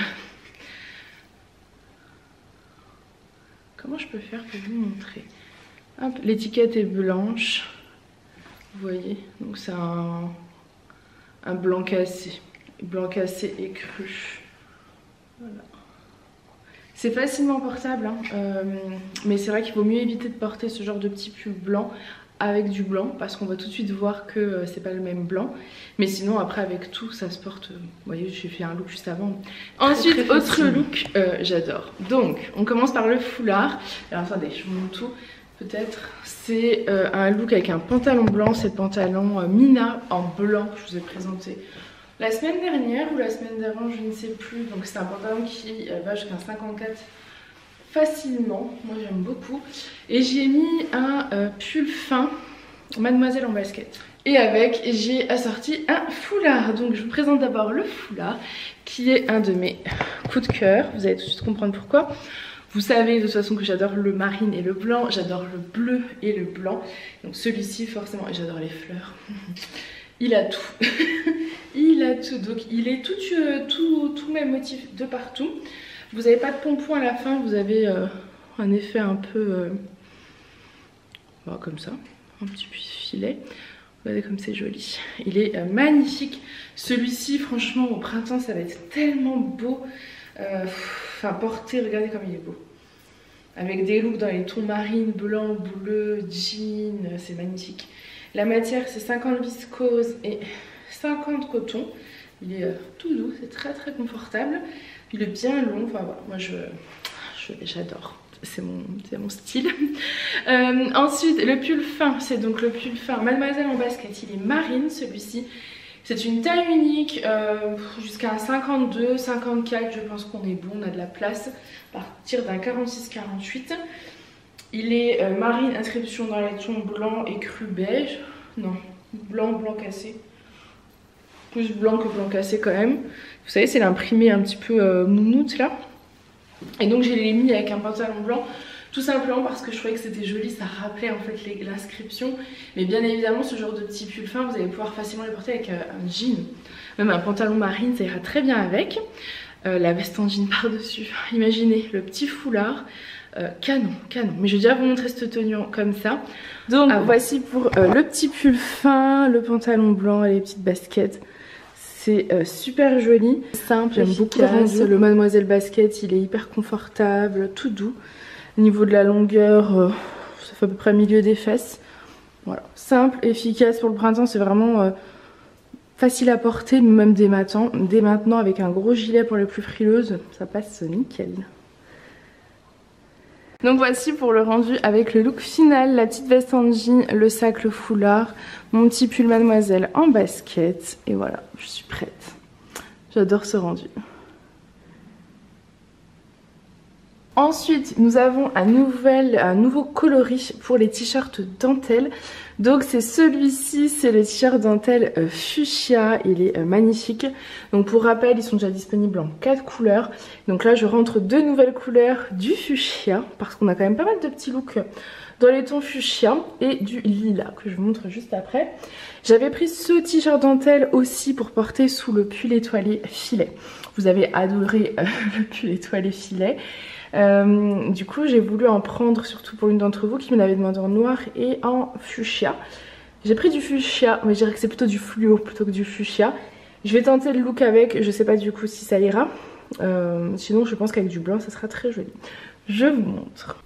Comment je peux faire pour vous montrer? L'étiquette est blanche, vous voyez, donc c'est un blanc cassé écru. Voilà. C'est facilement portable, hein, mais c'est vrai qu'il vaut mieux éviter de porter ce genre de petit pull blanc avec du blanc parce qu'on va tout de suite voir que c'est pas le même blanc. Mais sinon après avec tout ça se porte, vous voyez j'ai fait un look juste avant. Ensuite autre look, j'adore. Donc on commence par le foulard. Alors attendez je vous montre tout. Peut-être c'est un look avec un pantalon blanc, c'est le pantalon Mina en blanc que je vous ai présenté la semaine dernière ou la semaine d'avant, je ne sais plus. Donc c'est un pantalon qui va jusqu'à 54 facilement, moi j'aime beaucoup. Et j'ai mis un pull fin Mademoiselle en basket. Et avec j'ai assorti un foulard. Donc je vous présente d'abord le foulard qui est un de mes coups de cœur. Vous allez tout de suite comprendre pourquoi. Vous savez de toute façon que j'adore le marine et le blanc, j'adore le bleu et le blanc. Donc celui-ci forcément, et j'adore les fleurs. Il a tout. Il a tout. Donc il est tout même motif de partout. Vous n'avez pas de pompon à la fin, vous avez un effet un peu comme ça, un petit filet. Regardez comme c'est joli. Il est magnifique. Celui-ci, franchement, au printemps, ça va être tellement beau. Enfin, porté, regardez comme il est beau. Avec des looks dans les tons marine, blanc, bleu, jean, c'est magnifique. La matière, c'est 50 viscose et 50 coton. Il est tout doux, c'est très confortable. Il est bien long, enfin voilà, moi j'adore. C'est mon style. Ensuite, le pull fin, c'est donc le pull fin Mademoiselle en basket. Il est marine celui-ci. C'est une taille unique, jusqu'à un 52, 54, je pense qu'on est bon, on a de la place. À partir d'un 46-48. Il est marine, inscription dans les tons blanc et cru beige. Non, blanc cassé. Plus blanc que blanc cassé quand même. Vous savez, c'est l'imprimé un petit peu moumoute là. Et donc je l'ai mis avec un pantalon blanc. Tout simplement parce que je trouvais que c'était joli, ça rappelait en fait l'inscription. Mais bien évidemment ce genre de petit pull fin vous allez pouvoir facilement les porter avec un jean. Même un pantalon marine ça ira très bien avec. La veste en jean par dessus. Imaginez le petit foulard. Canon. Mais je vais déjà vous montrer cette tenue comme ça. Donc voici pour le petit pull fin, le pantalon blanc et les petites baskets. C'est super joli, simple, j'aime beaucoup le Mademoiselle basket, il est hyper confortable, tout doux. Au niveau de la longueur, ça fait à peu près milieu des fesses. Voilà, simple, efficace pour le printemps, c'est vraiment facile à porter, même dès maintenant avec un gros gilet pour les plus frileuses, ça passe nickel. Donc voici pour le rendu avec le look final, la petite veste en jean, le sac, le foulard, mon petit pull mademoiselle en basket. Et voilà, je suis prête. J'adore ce rendu. Ensuite, nous avons un nouveau coloris pour les t-shirts dentelle. Donc c'est celui-ci, c'est le t-shirt dentelle fuchsia, il est magnifique. Donc pour rappel, ils sont déjà disponibles en 4 couleurs. Donc là, je rentre 2 nouvelles couleurs du fuchsia, parce qu'on a quand même pas mal de petits looks dans les tons fuchsia et du lilas, que je vous montre juste après. J'avais pris ce t-shirt dentelle aussi pour porter sous le pull étoilé filet. Vous avez adoré le pull étoilé filet. Du coup j'ai voulu en prendre surtout pour une d'entre vous qui me l'avait demandé en noir et en fuchsia. J'ai pris du fuchsia, mais je dirais que c'est plutôt du fluo plutôt que du fuchsia. Je vais tenter le look avec, je sais pas du coup si ça ira. Sinon je pense qu'avec du blanc ça sera très joli. Je vous montre.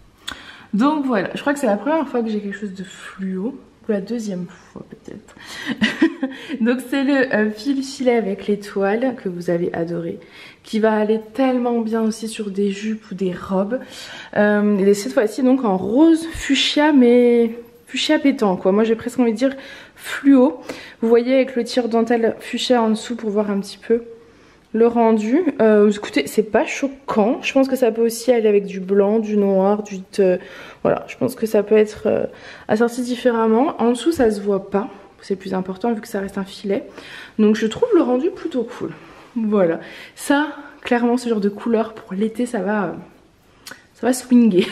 Donc voilà, je crois que c'est la première fois que j'ai quelque chose de fluo. Ou la deuxième fois peut-être. Donc c'est le fil filet avec l'étoile que vous avez adoré, qui va aller tellement bien aussi sur des jupes ou des robes. Et cette fois-ci donc en rose fuchsia, mais fuchsia pétant quoi. Moi j'ai presque envie de dire fluo. Vous voyez avec le tire dentelle fuchsia en dessous pour voir un petit peu le rendu. Écoutez, c'est pas choquant. Je pense que ça peut aussi aller avec du blanc, du noir, voilà, je pense que ça peut être assorti différemment. En dessous, ça se voit pas. C'est plus important vu que ça reste un filet. Donc je trouve le rendu plutôt cool. Voilà. Ça, clairement, ce genre de couleur pour l'été, ça va swinguer.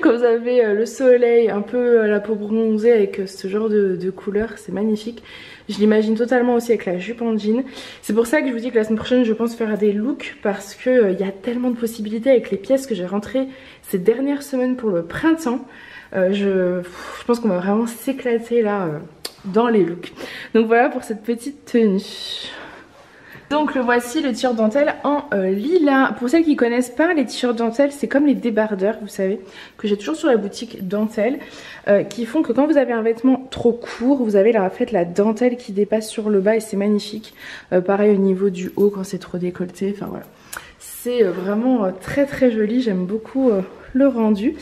Quand vous avez le soleil, un peu la peau bronzée avec ce genre de couleur, c'est magnifique. Je l'imagine totalement aussi avec la jupe en jean. C'est pour ça que je vous dis que la semaine prochaine je pense faire des looks, parce que y a tellement de possibilités avec les pièces que j'ai rentrées ces dernières semaines pour le printemps. Je pense qu'on va vraiment s'éclater là dans les looks. Donc voilà pour cette petite tenue. Donc le voici, le t-shirt dentelle en lilas. Pour celles qui connaissent pas, les t-shirts dentelle c'est comme les débardeurs, vous savez, que j'ai toujours sur la boutique dentelle, qui font que quand vous avez un vêtement trop court, vous avez en fait la dentelle qui dépasse sur le bas et c'est magnifique. Pareil au niveau du haut quand c'est trop décolleté, enfin voilà. C'est vraiment très très joli, j'aime beaucoup le rendu.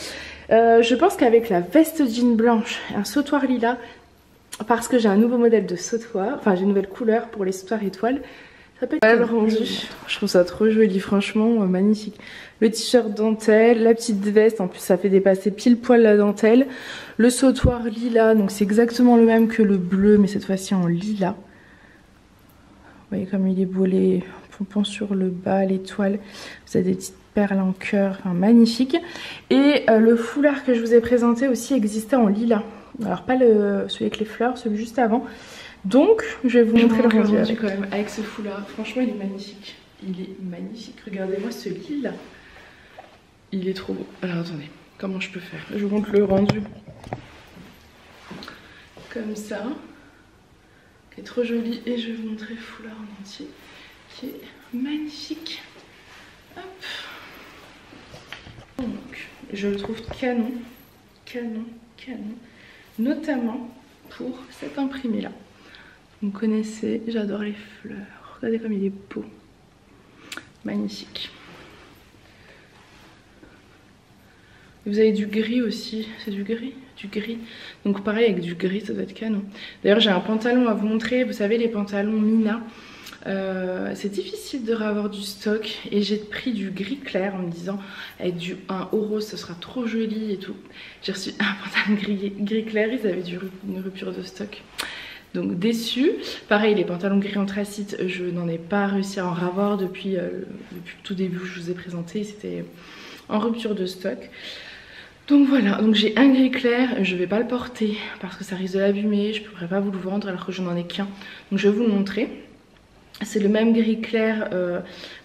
Je pense qu'avec la veste jean blanche, un sautoir lilas, parce que j'ai un nouveau modèle de sautoir, enfin j'ai une nouvelle couleur pour les sautoirs étoiles, ça peut être le rendu. Je trouve ça trop joli, franchement magnifique. Le t-shirt dentelle, la petite veste, en plus ça fait dépasser pile poil la dentelle. Le sautoir lilas, donc c'est exactement le même que le bleu, mais cette fois-ci en lilas. Vous voyez comme il est beau, les pompons sur le bas, l'étoile. Vous avez des petites perles en cœur, enfin magnifique. Et le foulard que je vous ai présenté aussi existait en lilas. Alors pas celui avec les fleurs, celui juste avant. Donc je vais vous montrer le rendu quand même avec ce foulard. Franchement il est magnifique. Il est magnifique. Regardez-moi ce lilas. Il est trop beau. Alors attendez, comment je peux faire? Je vous montre le rendu. Comme ça. Qui est trop joli. Et je vais vous montrer le foulard en entier. Qui est magnifique. Hop. Donc je le trouve canon. Canon, canon. Notamment pour cet imprimé là. Vous me connaissez, j'adore les fleurs. Regardez comme il est beau. Magnifique. Vous avez du gris aussi. C'est du gris? Du gris. Donc pareil avec du gris, ça doit être canon. D'ailleurs j'ai un pantalon à vous montrer. Vous savez les pantalons Mina. C'est difficile de avoir du stock. Et j'ai pris du gris clair en me disant avec un haut rose ça sera trop joli et tout. J'ai reçu un pantalon gris clair. Ils avaient une rupture de stock. Donc déçue. Pareil les pantalons gris anthracite, je n'en ai pas réussi à en ravoir depuis le tout début où je vous ai présenté. C'était en rupture de stock. Donc voilà, donc j'ai un gris clair, je vais pas le porter parce que ça risque de l'abîmer, je pourrais pas vous le vendre alors que je n'en ai qu'un. Donc je vais vous le montrer. C'est le même gris clair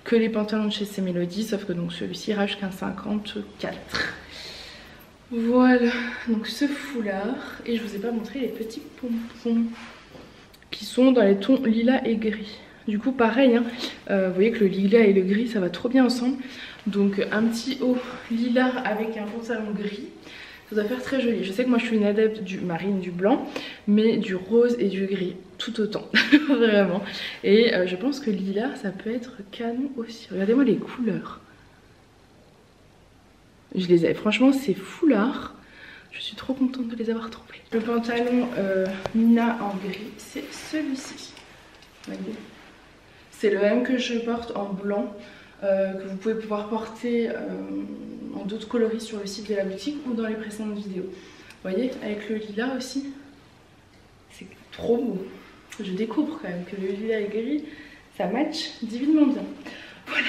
que les pantalons de chez C-Melody, sauf que donc celui-ci ira jusqu'à 54. Voilà, donc ce foulard. Et je vous ai pas montré les petits pompons qui sont dans les tons lilas et gris. Du coup pareil, hein, vous voyez que le lilas et le gris ça va trop bien ensemble. Donc un petit haut lilas avec un pantalon gris, ça doit faire très joli. Je sais que moi je suis une adepte du marine, du blanc, mais du rose et du gris tout autant, vraiment. Et je pense que lilas ça peut être canon aussi. Regardez-moi les couleurs. Je les ai, franchement ces foulards, je suis trop contente de les avoir trouvés. Le pantalon Mina en gris, c'est celui-ci. C'est le même que je porte en blanc, que vous pouvez pouvoir porter en d'autres coloris sur le site de la boutique ou dans les précédentes vidéos. Vous voyez, avec le lilas aussi, c'est trop beau. Je découvre quand même que le lilas et gris, ça match divinement bien. Voilà,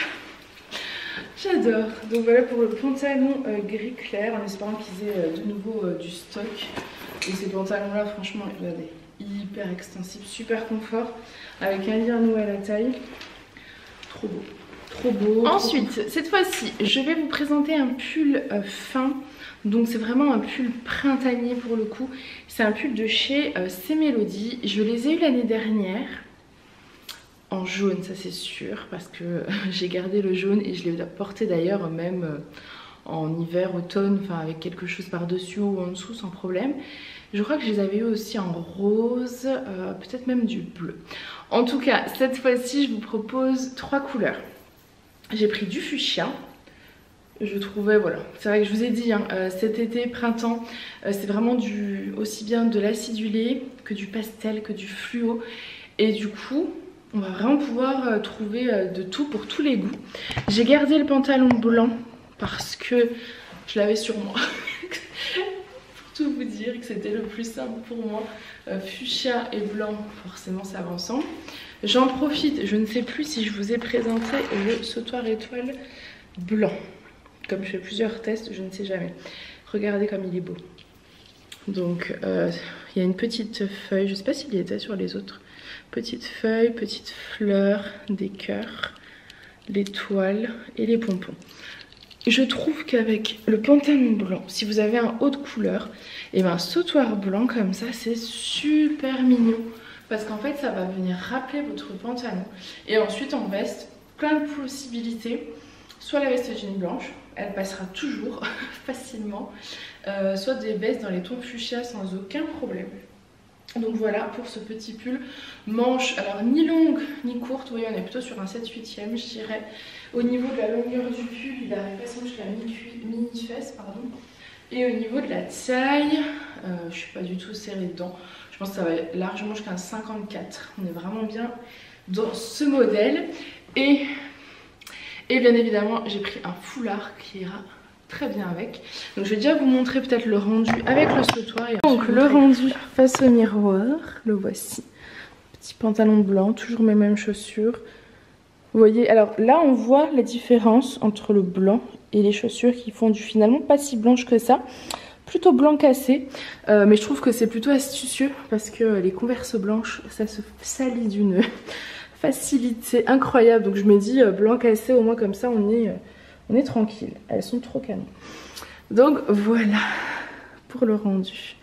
j'adore. Donc voilà pour le pantalon gris clair, en espérant qu'ils aient de nouveau du stock. Et ces pantalons là, franchement, regardez, hyper extensibles, super confort, avec un lien noué à la taille. Trop beau, trop beau. Ensuite, cette fois-ci, je vais vous présenter un pull fin. Donc c'est vraiment un pull printanier pour le coup. C'est un pull de chez C'est Mélodie. Je les ai eu l'année dernière en jaune, ça c'est sûr, parce que j'ai gardé le jaune et je l'ai porté d'ailleurs même en hiver, automne, enfin avec quelque chose par-dessus ou en dessous sans problème. Je crois que je les avais eu aussi en rose, peut-être même du bleu. En tout cas, cette fois-ci, je vous propose 3 couleurs. J'ai pris du fuchsia. Je trouvais, voilà, c'est vrai que je vous ai dit, hein, cet été, printemps, c'est vraiment aussi bien de l'acidulé que du pastel, que du fluo. Et du coup, on va vraiment pouvoir trouver de tout pour tous les goûts. J'ai gardé le pantalon blanc parce que je l'avais sur moi. Pour tout vous dire que c'était le plus simple pour moi. Fuchsia et blanc, forcément ça va ensemble. J'en profite, je ne sais plus si je vous ai présenté le sautoir étoile blanc. Comme je fais plusieurs tests, je ne sais jamais. Regardez comme il est beau. Donc il y a une petite feuille, je ne sais pas s'il y était sur les autres. Petite feuille, petite fleur, des cœurs, l'étoile et les pompons. Je trouve qu'avec le pantalon blanc, si vous avez un haut de couleur, et ben un sautoir blanc comme ça, c'est super mignon. Parce qu'en fait, ça va venir rappeler votre pantalon. Et ensuite, en veste, plein de possibilités. Soit la veste jean blanche, elle passera toujours facilement. Soit des vestes dans les tons fuchsia sans aucun problème. Donc voilà pour ce petit pull. Manche, alors ni longue ni courte, vous voyez on est plutôt sur un 7/8e je dirais. Au niveau de la longueur du pull, il arrive facilement jusqu'à mi-fesse, pardon. Et au niveau de la taille, je suis pas du tout serrée dedans. Je pense que ça va largement jusqu'à un 54. On est vraiment bien dans ce modèle. Et bien évidemment, j'ai pris un foulard qui ira très bien avec. Donc je vais déjà vous montrer peut-être le rendu avec le sautoir. Donc le rendu face au miroir, le voici. Petit pantalon blanc, toujours mes mêmes chaussures. Vous voyez, alors là on voit la différence entre le blanc et les chaussures qui font du finalement pas si blanche que ça. Plutôt blanc cassé, mais je trouve que c'est plutôt astucieux parce que les Converse blanches, ça se salit d'une facilité incroyable. Donc je me dis blanc cassé, au moins comme ça on est tranquille. Elles sont trop canon. Donc voilà pour le rendu.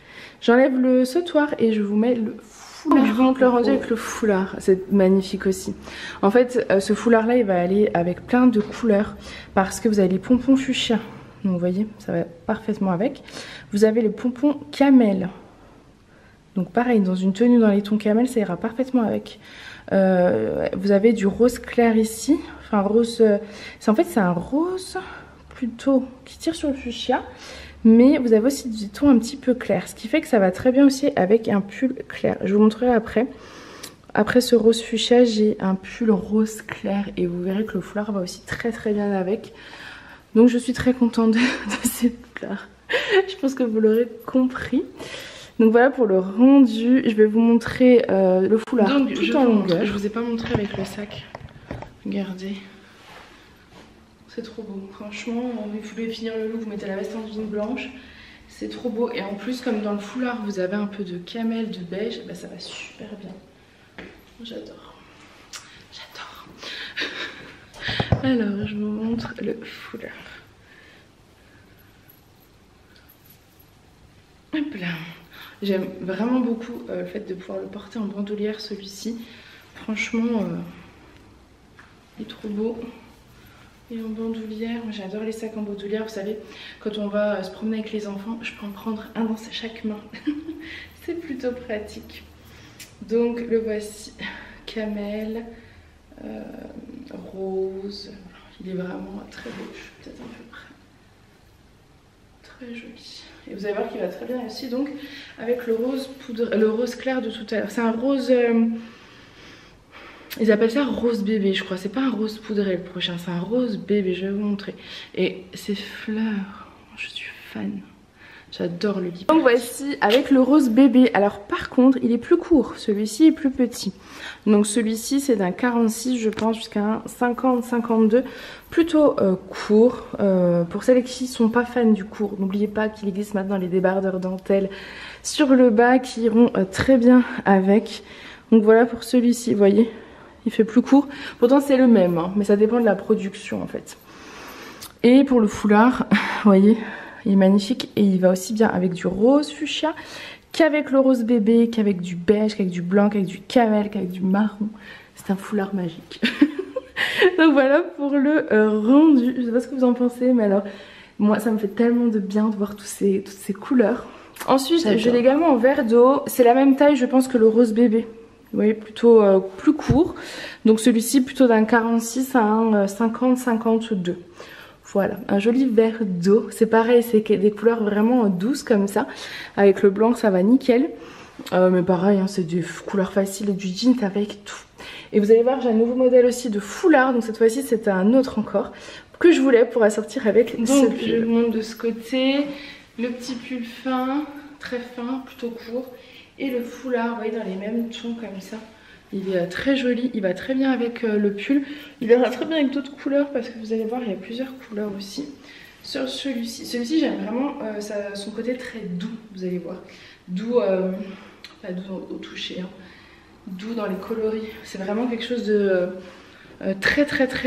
J'enlève le sautoir et je vous mets le foulard. Je vous montre le rendu avec le foulard. C'est magnifique aussi. En fait, ce foulard là, il va aller avec plein de couleurs parce que vous avez les pompons fuchsia. Donc vous voyez, ça va parfaitement avec. Vous avez les pompons camel. Donc pareil, dans une tenue dans les tons camel, ça ira parfaitement avec. Vous avez du rose clair ici. Enfin rose, en fait c'est un rose plutôt qui tire sur le fuchsia. Mais vous avez aussi des tons un petit peu clairs. Ce qui fait que ça va très bien aussi avec un pull clair. Je vous montrerai après. Après ce rose fuchsia, j'ai un pull rose clair. Et vous verrez que le foulard va aussi très très bien avec. Donc je suis très contente de ces foulards. Je pense que vous l'aurez compris. Donc voilà pour le rendu. Je vais vous montrer le foulard donc, tout en longueur. Je vous ai pas montré avec le sac. Regardez. C'est trop beau. Franchement, vous voulez finir le look, vous mettez la veste en jean blanche. C'est trop beau. Et en plus, comme dans le foulard, vous avez un peu de camel, de beige, bah, ça va super bien. J'adore. J'adore. Alors, je vous montre le foulard. Hop là. J'aime vraiment beaucoup le fait de pouvoir le porter en bandoulière, celui-ci. Franchement, il est trop beau. Et en bandoulière, moi j'adore les sacs en bandoulière. Vous savez, quand on va se promener avec les enfants, je peux en prendre un dans chaque main. C'est plutôt pratique. Donc le voici, camel, rose. Il est vraiment très beau. Je suis peut-être un peu près. Très joli. Et vous allez voir qu'il va très bien aussi donc avec le rose poudre, le rose clair de tout à l'heure. C'est un rose, ils appellent ça rose bébé je crois. C'est pas un rose poudré le prochain, c'est un rose bébé, je vais vous montrer. Et ces fleurs, je suis fan. J'adore le lip. Donc voici avec le rose bébé. Alors par contre il est plus court, celui-ci est plus petit. Donc celui-ci c'est d'un 46 je pense jusqu'à un 50-52. Plutôt court. Pour celles qui sont pas fans du court, n'oubliez pas qu'il existe maintenant les débardeurs dentelle sur le bas qui iront très bien avec. Donc voilà pour celui-ci, vous voyez, il fait plus court. Pourtant c'est le même hein, mais ça dépend de la production en fait. Et pour le foulard, vous voyez, il est magnifique et il va aussi bien avec du rose fuchsia qu'avec le rose bébé, qu'avec du beige, qu'avec du blanc, qu'avec du camel, qu'avec du marron. C'est un foulard magique. Donc voilà pour le rendu. Je sais pas ce que vous en pensez, mais alors moi ça me fait tellement de bien de voir toutes ces couleurs. Ensuite je l'ai également en vert d'eau. C'est la même taille je pense que le rose bébé. Vous voyez, plutôt plus court. Donc celui-ci plutôt d'un 46 à un 50-52. Voilà, un joli vert d'eau. C'est pareil, c'est des couleurs vraiment douces comme ça. Avec le blanc, ça va nickel. Mais pareil, hein, c'est des couleurs faciles, du jean avec tout. Et vous allez voir, j'ai un nouveau modèle aussi de foulard. Donc cette fois-ci, c'était un autre encore que je voulais pour assortir avec ce pull. Je vous montre de ce côté. Le petit pull fin, très fin, plutôt court. Et le foulard, vous voyez, dans les mêmes tons comme ça. Il est très joli, il va très bien avec le pull. Il ira très bien avec d'autres couleurs parce que vous allez voir, il y a plusieurs couleurs aussi. Sur celui-ci, j'aime vraiment son côté très doux, vous allez voir. Doux, pas doux au toucher, hein. Doux dans les coloris. C'est vraiment quelque chose de très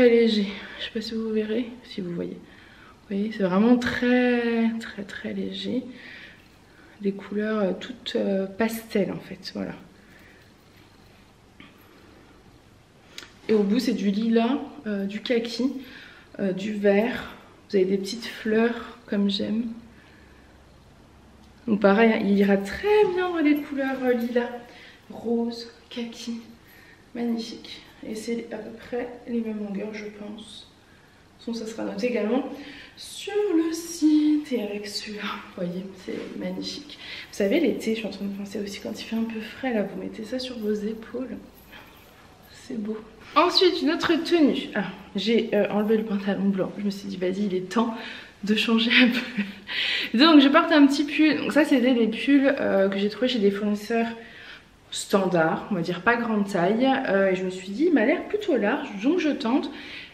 léger. Je sais pas si vous verrez, si vous voyez. Vous voyez, c'est vraiment très léger. Des couleurs toutes pastel en fait, voilà. Et au bout c'est du lilas, du kaki, du vert. Vous avez des petites fleurs comme j'aime. Donc pareil, il ira très bien dans les couleurs lilas, rose, kaki. Magnifique. Et c'est à peu près les mêmes longueurs je pense. Sinon ça sera noté également sur le site. Et avec celui-là, vous voyez, c'est magnifique. Vous savez l'été, je suis en train de penser aussi quand il fait un peu frais là, vous mettez ça sur vos épaules. C'est beau. Ensuite, une autre tenue. Ah, j'ai enlevé le pantalon blanc. Je me suis dit, vas-y, il est temps de changer un peu. Donc, je porte un petit pull. Donc, ça, c'était des pulls que j'ai trouvé chez des fournisseurs standards, on va dire pas grande taille. Et je me suis dit, il m'a l'air plutôt large, donc je tente.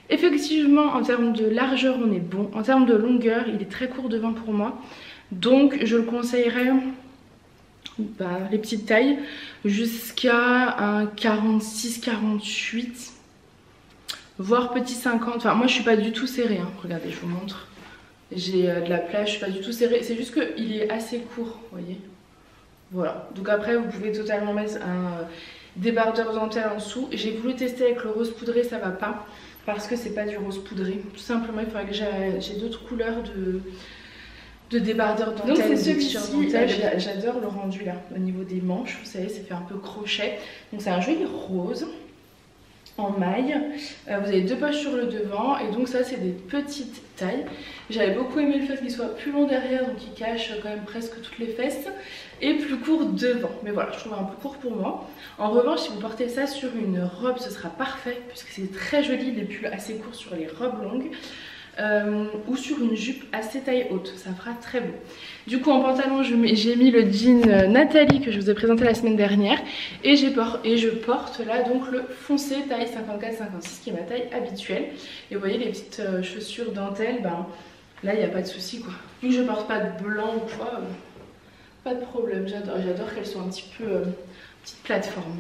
Effectivement, en termes de largeur, on est bon. En termes de longueur, il est très court devant pour moi. Donc, je le conseillerais. Les petites tailles jusqu'à un 46-48 voire petit 50. Enfin moi je suis pas du tout serrée hein. Regardez, je vous montre, j'ai de la place, je suis pas du tout serrée, c'est juste qu'il est assez court, vous voyez. Voilà, donc après vous pouvez totalement mettre un débardeur dentelle en dessous. J'ai voulu tester avec le rose poudré, ça va pas parce que c'est pas du rose poudré, tout simplement il faudrait que j'ai d'autres couleurs de débardeur dentelle. Donc c'est celui-ci, j'adore le rendu là, au niveau des manches, vous savez, ça fait un peu crochet. Donc c'est un joli rose en maille. Vous avez deux poches sur le devant et donc ça c'est des petites tailles. J'avais beaucoup aimé le fait qu'il soit plus long derrière, donc il cache quand même presque toutes les fesses, et plus court devant. Mais voilà, je trouve un peu court pour moi. En revanche, si vous portez ça sur une robe, ce sera parfait puisque c'est très joli les pulls assez courts sur les robes longues. Ou sur une jupe assez taille haute, ça fera très beau. Du coup en pantalon j'ai mis le jean Nathalie que je vous ai présenté la semaine dernière et je porte là donc le foncé taille 54-56 qui est ma taille habituelle. Et vous voyez les petites chaussures dentelle, ben là il n'y a pas de souci quoi. Vu que je porte pas de blanc ou quoi, pas de problème, j'adore qu'elles soient un petit peu petite plateforme.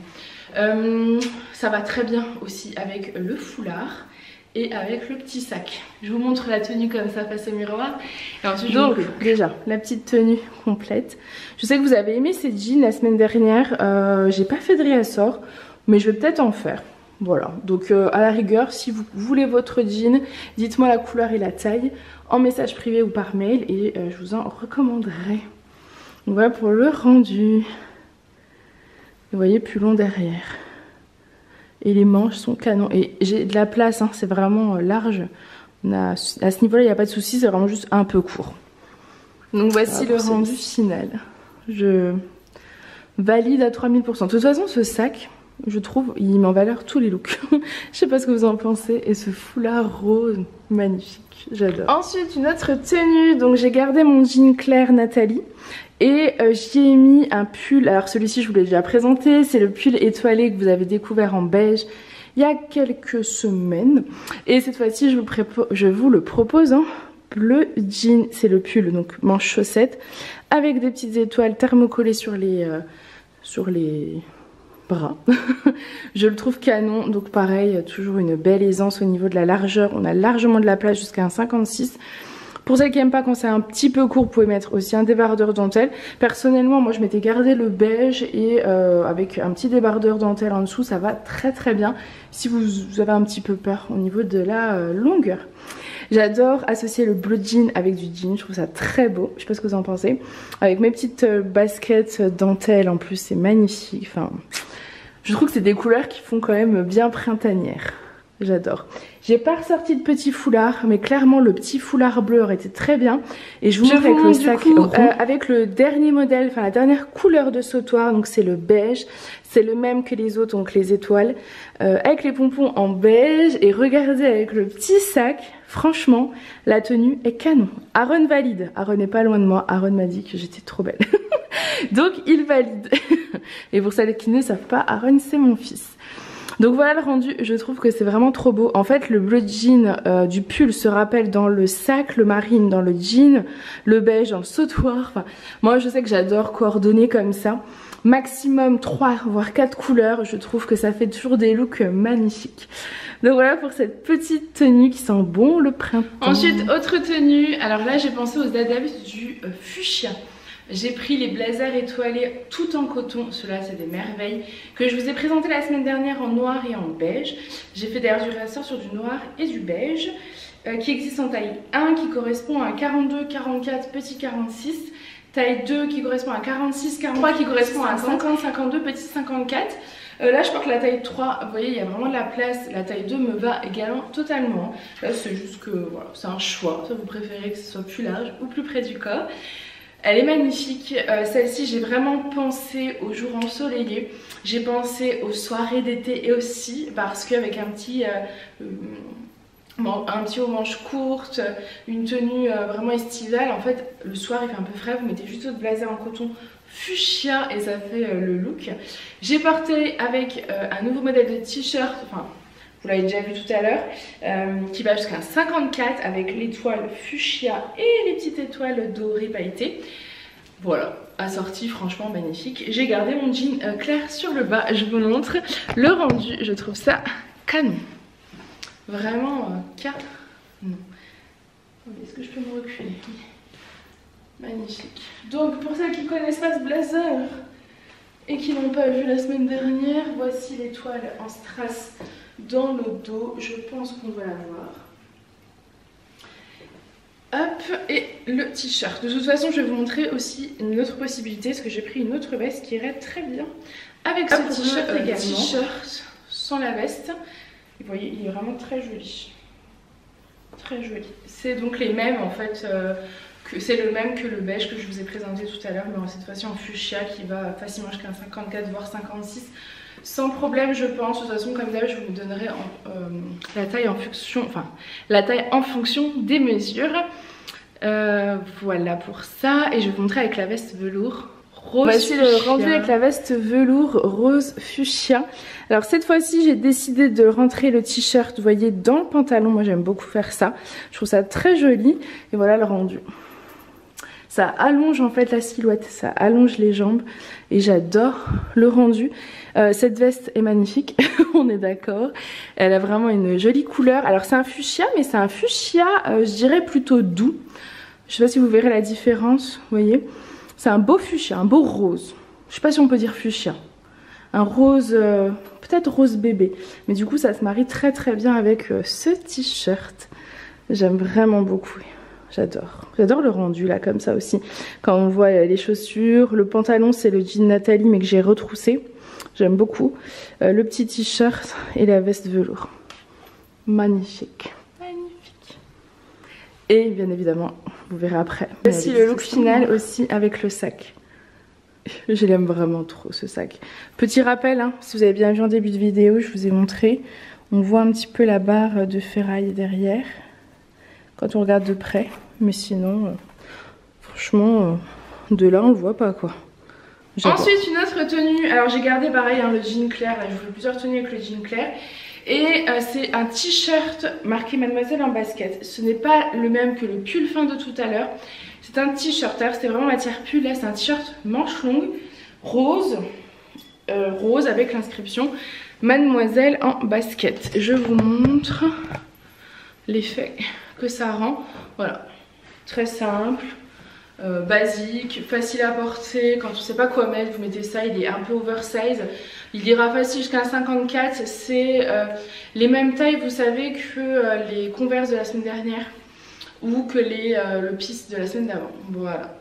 Ça va très bien aussi avec le foulard et avec le petit sac. Je vous montre la tenue comme ça face au miroir. Et ensuite, donc déjà la petite tenue complète. Je sais que vous avez aimé ces jeans la semaine dernière. J'ai pas fait de réassort, mais je vais peut-être en faire. Voilà, donc à la rigueur, si vous voulez votre jean, dites-moi la couleur et la taille en message privé ou par mail et je vous en recommanderai. Donc voilà pour le rendu. Vous voyez, plus long derrière. Et les manches sont canons. Et j'ai de la place, hein, c'est vraiment large. À ce niveau-là, il n'y a pas de souci, c'est vraiment juste un peu court. Donc voici le rendu final. Je valide à 3000%. De toute façon, ce sac, je trouve, il met en valeur tous les looks. Je sais pas ce que vous en pensez. Et ce foulard rose, magnifique, j'adore. Ensuite, une autre tenue. Donc j'ai gardé mon jean clair Nathalie. Et j'y ai mis un pull. Alors celui-ci, je vous l'ai déjà présenté. C'est le pull étoilé que vous avez découvert en beige il y a quelques semaines. Et cette fois-ci, je vous le propose en bleu jean. C'est le pull, donc manche chaussette, avec des petites étoiles thermocollées sur les bras. Je le trouve canon. Donc pareil, toujours une belle aisance au niveau de la largeur. On a largement de la place jusqu'à un 56. Pour celles qui n'aiment pas quand c'est un petit peu court, vous pouvez mettre aussi un débardeur dentelle. Personnellement, moi je m'étais gardé le beige et avec un petit débardeur dentelle en dessous, ça va très très bien si vous avez un petit peu peur au niveau de la longueur. J'adore associer le bleu jean avec du jean, je trouve ça très beau, je sais pas ce que vous en pensez. Avec mes petites baskets dentelle en plus, c'est magnifique. Enfin, je trouve que c'est des couleurs qui font quand même bien printanières. J'adore. J'ai pas ressorti de petit foulard, mais clairement le petit foulard bleu aurait été très bien. Et je vous montre avec le sac rond. Avec le dernier modèle, enfin la dernière couleur de sautoir, donc c'est le beige. C'est le même que les autres, donc les étoiles. Avec les pompons en beige. Et regardez avec le petit sac, franchement, la tenue est canon. Aaron valide. Aaron n'est pas loin de moi. Aaron m'a dit que j'étais trop belle. Donc il valide. Et pour celles qui ne savent pas, Aaron c'est mon fils. Donc voilà le rendu, je trouve que c'est vraiment trop beau. En fait le bleu jean du pull se rappelle dans le sac, le marine dans le jean, le beige dans le sautoir. Enfin, moi je sais que j'adore coordonner comme ça. Maximum 3 voire 4 couleurs, je trouve que ça fait toujours des looks magnifiques. Donc voilà pour cette petite tenue qui sent bon le printemps. Ensuite autre tenue, alors là j'ai pensé aux adeptes du fuchsia. J'ai pris les blazers étoilés tout en coton, ceux-là c'est des merveilles, que je vous ai présenté la semaine dernière en noir et en beige. J'ai fait d'ailleurs du ressort sur du noir et du beige, qui existe en taille 1 qui correspond à 42, 44, petit 46, taille 2 qui correspond à 46, 43 qui correspond à 50, 52, petit 54. Là je porte la taille 3, vous voyez il y a vraiment de la place, la taille 2 me va également totalement. Là c'est juste que voilà, c'est un choix, soit vous préférez que ce soit plus large ou plus près du corps. Elle est magnifique, celle-ci j'ai vraiment pensé aux jours ensoleillés, j'ai pensé aux soirées d'été et aussi parce qu'avec un petit haut manche courte, une tenue vraiment estivale, en fait le soir il fait un peu frais, vous mettez juste votre blazer en coton fuchsia et ça fait le look. J'ai porté avec un nouveau modèle de t-shirt, enfin vous l'avez déjà vu tout à l'heure, qui va jusqu'à 54 avec l'étoile fuchsia et les petites étoiles dorées pailletées. Voilà, assorti franchement magnifique. J'ai gardé mon jean clair sur le bas, je vous montre le rendu, je trouve ça canon. Vraiment canon. Est-ce que je peux me reculer? Magnifique. Donc pour celles qui ne connaissent pas ce blazer et qui n'ont pas vu la semaine dernière, voici l'étoile en strass dans le dos, je pense qu'on doit la voir. Hop, et le t-shirt. De toute façon, je vais vous montrer aussi une autre possibilité, parce que j'ai pris une autre veste qui irait très bien avec ce t-shirt également. T-shirt sans la veste. Et vous voyez, il est vraiment très joli. Très joli. C'est donc les mêmes en fait, c'est le même que le beige que je vous ai présenté tout à l'heure, mais cette fois-ci en fuchsia qui va facilement jusqu'à 54 voire 56. Sans problème je pense. De toute façon comme d'habitude je vous donnerai la taille en fonction des mesures. Voilà pour ça. Et je vais vous montrer avec la veste velours rose fuchsia. Voici le rendu avec la veste velours rose fuchsia. Alors cette fois-ci j'ai décidé de rentrer le t-shirt, vous voyez, dans le pantalon. Moi j'aime beaucoup faire ça. Je trouve ça très joli. Et voilà le rendu. Ça allonge en fait la silhouette, ça allonge les jambes et j'adore le rendu. Cette veste est magnifique, on est d'accord. Elle a vraiment une jolie couleur. Alors c'est un fuchsia, mais c'est un fuchsia, je dirais plutôt doux. Je sais pas si vous verrez la différence, vous voyez. C'est un beau fuchsia, un beau rose. Je sais pas si on peut dire fuchsia. Un rose, peut-être rose bébé. Mais du coup ça se marie très très bien avec ce t-shirt. J'aime vraiment beaucoup. J'adore le rendu là comme ça aussi. Quand on voit les chaussures, le pantalon c'est le jean Nathalie mais que j'ai retroussé. J'aime beaucoup. Le petit t-shirt et la veste velours. Magnifique. Magnifique. Et bien évidemment vous verrez après. Voici le look final aussi avec le sac. Je l'aime vraiment trop ce sac. Petit rappel, hein, si vous avez bien vu en début de vidéo, je vous ai montré. On voit un petit peu la barre de ferraille derrière quand on regarde de près. Mais sinon, franchement, de là on le voit pas quoi. Ensuite une autre tenue. Alors j'ai gardé pareil hein, le jean clair. Là, je voulais plusieurs tenues avec le jean clair. Et c'est un t-shirt marqué Mademoiselle en basket. Ce n'est pas le même que le pull fin de tout à l'heure. C'est un t-shirt, c'était vraiment matière pull, là c'est un t-shirt manche longue, rose, rose avec l'inscription Mademoiselle en basket. Je vous montre l'effet que ça rend, voilà, très simple, basique, facile à porter, quand on ne sait pas quoi mettre, vous mettez ça, il est un peu oversize, il ira facile jusqu'à 54, c'est les mêmes tailles vous savez que les Converse de la semaine dernière. Ou que le Peace de la semaine d'avant. Voilà,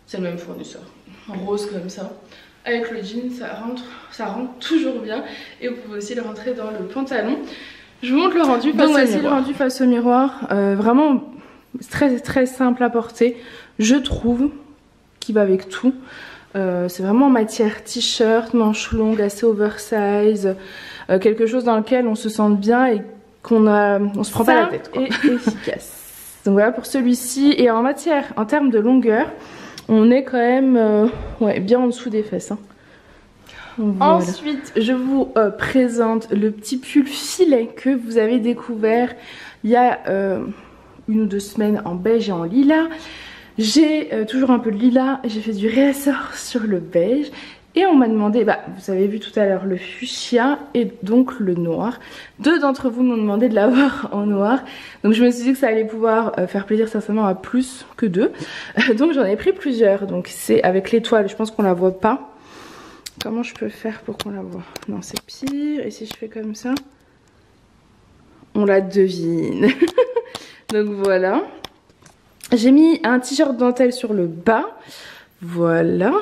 c'est le même fournisseur. Rose comme ça. Avec le jean, ça rentre toujours bien. Et vous pouvez aussi le rentrer dans le pantalon. Je vous montre le rendu face au miroir. Voici le rendu face au miroir. Vraiment très simple à porter. Je trouve qu'il va avec tout. C'est vraiment en matière t-shirt, manche longue, assez oversize. Quelque chose dans lequel on se sente bien et on se prend pas la tête. Et efficace. Donc voilà pour celui-ci. Et en termes de longueur, on est quand même ouais, bien en dessous des fesses. Hein. Voilà. Ensuite, je vous présente le petit pull filet que vous avez découvert il y a 1 ou 2 semaines en beige et en lilas. J'ai toujours un peu de lilas. J'ai fait du réassort sur le beige. Et on m'a demandé, vous avez vu tout à l'heure le fuchsia et donc le noir. 2 d'entre vous m'ont demandé de l'avoir en noir. Donc je me suis dit que ça allait pouvoir faire plaisir certainement à plus que 2. Donc j'en ai pris plusieurs. Donc c'est avec l'étoile, je pense qu'on la voit pas. Comment je peux faire pour qu'on la voit? Non, c'est pire. Et si je fais comme ça, on la devine. Donc voilà. J'ai mis un t-shirt dentelle sur le bas. Voilà.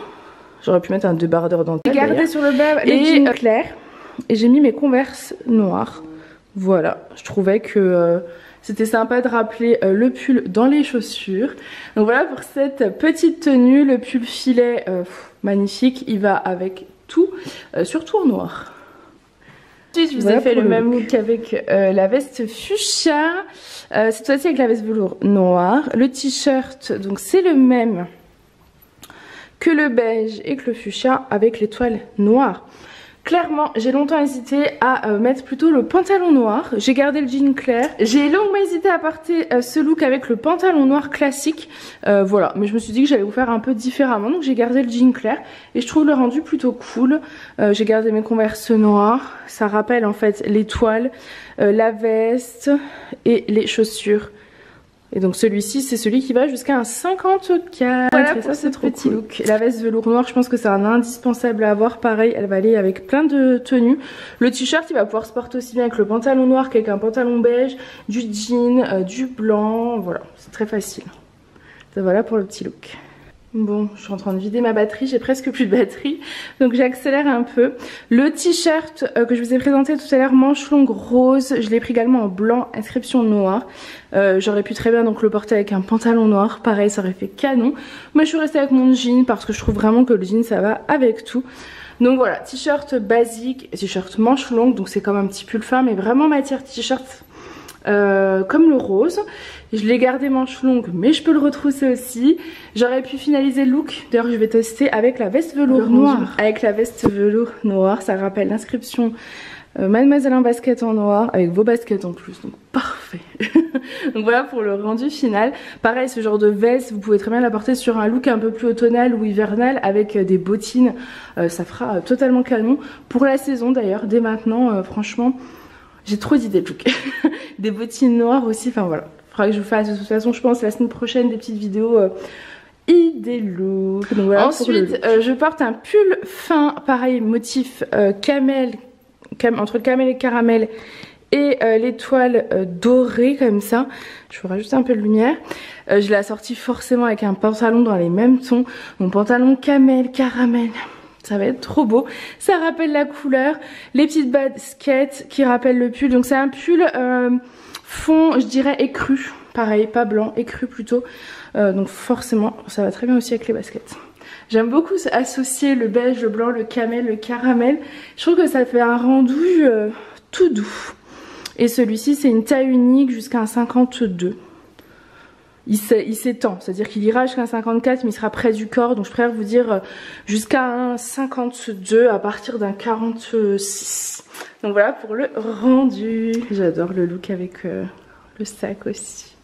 J'aurais pu mettre un débardeur dentelle. J'ai gardé sur le bas les jeans clairs. Et j'ai mis mes Converse noirs. Voilà. Je trouvais que c'était sympa de rappeler le pull dans les chaussures. Donc voilà pour cette petite tenue. Le pull filet magnifique. Il va avec tout. Surtout en noir. Ensuite, je vous ai fait le même look avec la veste fuchsia. Cette fois-ci avec la veste velours noire. Le t-shirt, donc c'est le même que le beige et que le fuchsia avec l'étoile noire. Clairement, j'ai longtemps hésité à mettre plutôt le pantalon noir. J'ai gardé le jean clair. J'ai longuement hésité à porter ce look avec le pantalon noir classique. Voilà, mais je me suis dit que j'allais vous faire un peu différemment. Donc j'ai gardé le jean clair et je trouve le rendu plutôt cool. J'ai gardé mes Converse noirs. Ça rappelle en fait l'étoile, la veste et les chaussures. Et donc celui-ci, c'est celui qui va jusqu'à un 54. Voilà pour ce petit look. La veste velours noir, je pense que c'est un indispensable à avoir. Pareil, elle va aller avec plein de tenues. Le t-shirt, il va pouvoir se porter aussi bien avec le pantalon noir qu'avec un pantalon beige, du jean, du blanc. Voilà, c'est très facile. Donc voilà pour le petit look. Bon, je suis en train de vider ma batterie, j'ai presque plus de batterie, donc j'accélère un peu. Le t-shirt que je vous ai présenté tout à l'heure, manche longue rose, je l'ai pris également en blanc, inscription noire. J'aurais pu très bien donc le porter avec un pantalon noir, pareil ça aurait fait canon. Mais je suis restée avec mon jean parce que je trouve vraiment que le jean ça va avec tout. Donc voilà, t-shirt basique, t-shirt manche longue, donc c'est comme un petit pull fin, mais vraiment matière t-shirt comme le rose. Je l'ai gardé manche longue mais je peux le retrousser aussi. J'aurais pu finaliser le look, d'ailleurs je vais tester avec la veste velours noire. Avec la veste velours noire, ça rappelle l'inscription Mademoiselle en basket en noir avec vos baskets en plus, donc parfait. Donc voilà pour le rendu final. Pareil, ce genre de veste vous pouvez très bien la porter sur un look un peu plus automnal ou hivernal avec des bottines, ça fera totalement canon pour la saison d'ailleurs. Dès maintenant franchement j'ai trop d'idées de look. Des bottines noires aussi, enfin voilà. Il faudra que je vous fasse de toute façon je pense la semaine prochaine des petites vidéos idées look. Donc voilà. Ensuite je porte un pull fin, pareil motif camel, entre le camel et le caramel et l'étoile dorée comme ça. Je vous rajoute un peu de lumière. Je l'ai assorti forcément avec un pantalon dans les mêmes tons. Mon pantalon camel, caramel. Ça va être trop beau. Ça rappelle la couleur. Les petites baskets qui rappellent le pull. Donc c'est un pull fond, je dirais écru. pareil, pas blanc, écru plutôt. Donc forcément, ça va très bien aussi avec les baskets. J'aime beaucoup associer le beige, le blanc, le camel, le caramel. Je trouve que ça fait un rendu tout doux. Et celui-ci, c'est une taille unique jusqu'à un 52. Il s'étend, c'est-à-dire qu'il ira jusqu'à un 54, mais il sera près du corps. Donc je préfère vous dire jusqu'à un 52 à partir d'un 46. Donc voilà pour le rendu. J'adore le look avec le sac aussi.